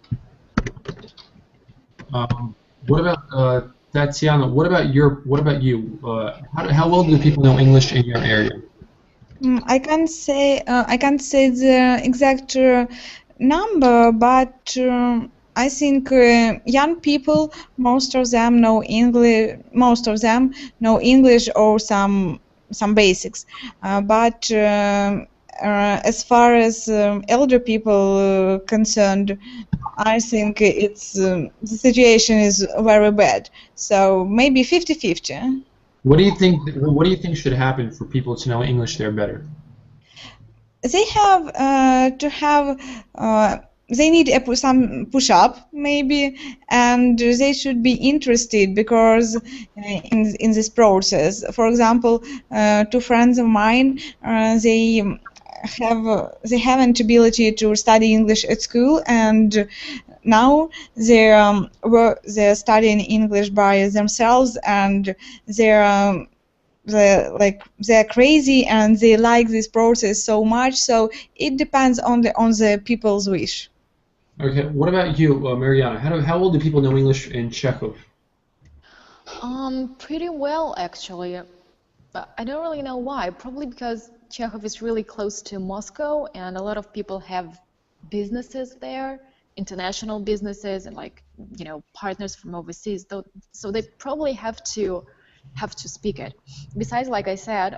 What about Tatiana? What about you? How well do people know English in your area? I can't say the exact number, but I think young people, most of them know English or some basics. But as far as elder people concerned, I think the situation is very bad. So maybe 50-50. What do you think? What do you think should happen for people to know English there better? They have to have they need some push up maybe, and they should be interested because in this process. For example, two friends of mine, they haven't ability to study English at school, and now they're studying English by themselves, and they're crazy and they like this process so much. So it depends on the people's wish. Okay. What about you, Mariana? How well do people know English in Chekhov? Pretty well, actually. But I don't really know why. Probably because Chekhov is really close to Moscow, and a lot of people have businesses there, international businesses, and partners from overseas. So they probably have to speak it. Besides, like I said,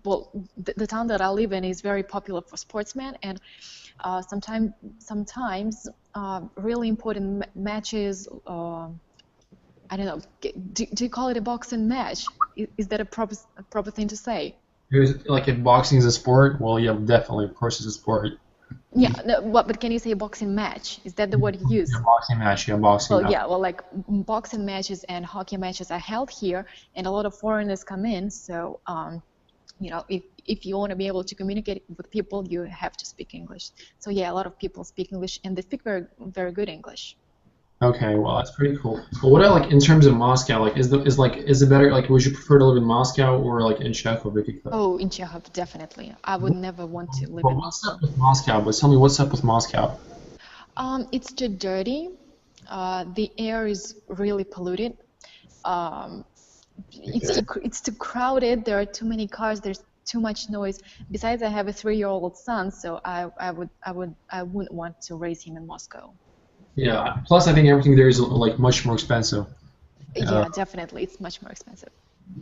well, the town that I live in is very popular for sportsmen, and sometimes really important matches I don't know. Do you call it a boxing match? Is that a proper thing to say? Like if boxing is a sport, well, yeah, definitely, of course, it's a sport. Yeah, no, but can you say boxing match? Is that the word you use? Yeah, boxing match, yeah, boxing Well, match. yeah, well, like boxing matches and hockey matches are held here, and a lot of foreigners come in. So, you know, if you want to be able to communicate with people, you have to speak English. So yeah, a lot of people speak English, and they speak very good English. Okay, well, that's pretty cool. But what about like in terms of Moscow? Like, is it better? Like, would you prefer to live in Moscow or like in Chekhov if you could? Oh, in Chekhov, definitely. I would never want to live in What's Moscow. up with Moscow? But tell me, what's up with Moscow? It's too dirty. The air is really polluted. It's too crowded. There are too many cars. There's too much noise. Besides, I have a 3-year-old son, so I wouldn't want to raise him in Moscow. Yeah. Plus, I think everything there is like much more expensive. Yeah, definitely, it's much more expensive.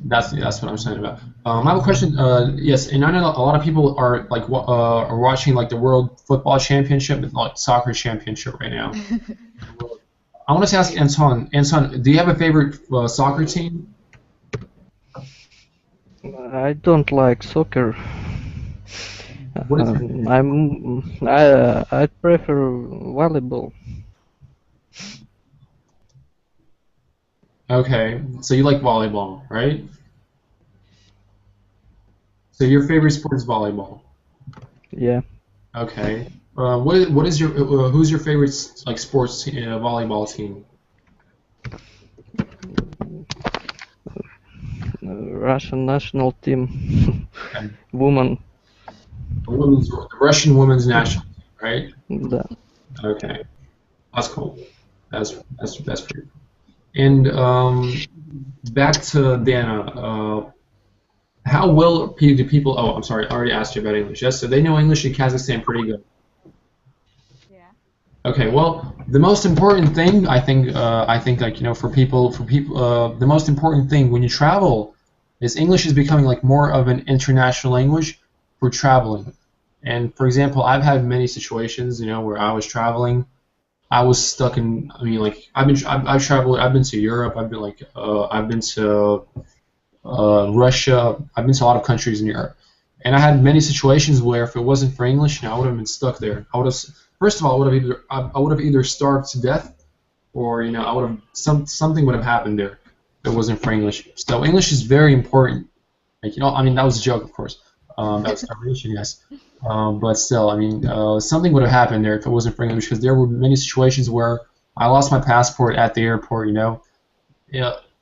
That's what I'm saying about. I have a question. Yes, and I know a lot of people are like are watching like the World Football Championship, like soccer championship right now. I want to ask Anton. Anton, do you have a favorite soccer team? I don't like soccer. What is I prefer volleyball. Okay, so you like volleyball, right? So your favorite sport is volleyball. Yeah. Okay. What is your who's your favorite like sports volleyball team? Russian national team. Okay. Woman. The Russian women's national team, right? Да. Okay, that's cool. That's pretty cool. And back to Dana. How well do people? Oh, I'm sorry. I already asked you about English. Yes, so they know English in Kazakhstan pretty good. Yeah. Okay. Well, the most important thing I think like you know for people the most important thing when you travel is English is becoming like more of an international language for traveling. And for example, I've had many situations you know where I was traveling. I was stuck in. I mean, like I've traveled. I've been to Europe. I've been like I've been to Russia. I've been to a lot of countries in Europe, and I had many situations where if it wasn't for English, you know, I would have been stuck there. I would have first of all, I would have either starved to death, or you know, I would have something would have happened there if it wasn't for English. So English is very important. Like you know, I mean that was a joke, of course. That was starvation, yes. But still, I mean, something would have happened there if it wasn't for English, because there were many situations where I lost my passport at the airport, you know,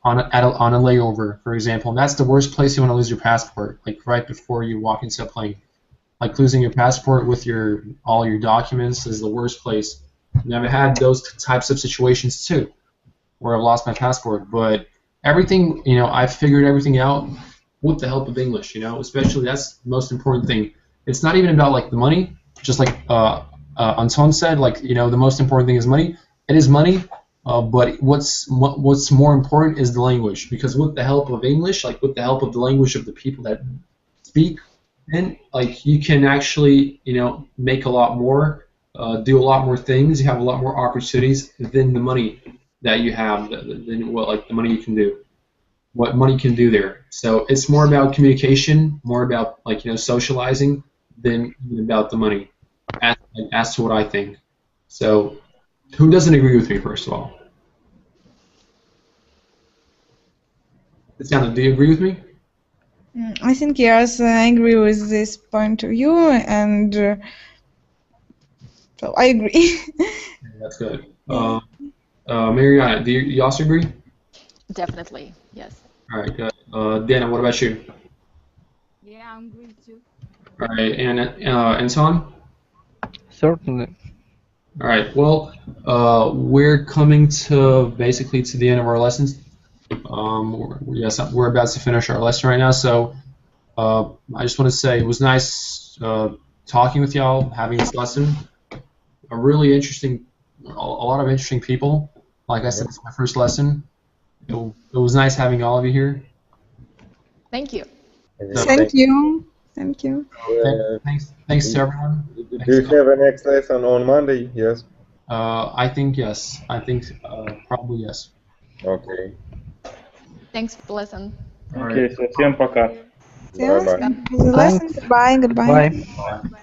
on a layover, for example. And that's the worst place you want to lose your passport, like right before you walk into a plane. Like losing your passport with all your documents is the worst place. And I've had those types of situations too, where I've lost my passport. But everything, you know, I've figured everything out with the help of English, you know, especially that's the most important thing. It's not even about like the money, just like Anton said, like you know the most important thing is money. It is money, but what's more important is the language, because with the help of English, like with the help of the language of the people that speak, then like you can actually you know make a lot more, do a lot more things. You have a lot more opportunities than the money that you have, than what like the money you can do. What money can do there. So it's more about communication, more about like you know socializing than about the money, as to what I think. So who doesn't agree with me, first of all? Tatiana, do you agree with me? I think yes, I agree with this point of view, and so I agree. That's good. Mariana, do you also agree? Definitely, yes. All right, good. Dana, what about you? Yeah, I'm agree too. All right, and Anton? Certainly. All right. Well, we're coming to basically to the end of our lessons. Yes, we're about to finish our lesson right now. So I just want to say it was nice talking with y'all, having this lesson. A really interesting, a lot of interesting people. Like I said, it's my first lesson. It was nice having all of you here. Thank you. Thank you. Thank you. Thanks to everyone. Do you have a next lesson on Monday? Yes. I think yes. I think probably yes. Okay. Thanks for the lesson. Окей, все, всем пока. Yeah, Bye-bye. thank you for the lesson. Thanks. Goodbye, goodbye. Goodbye.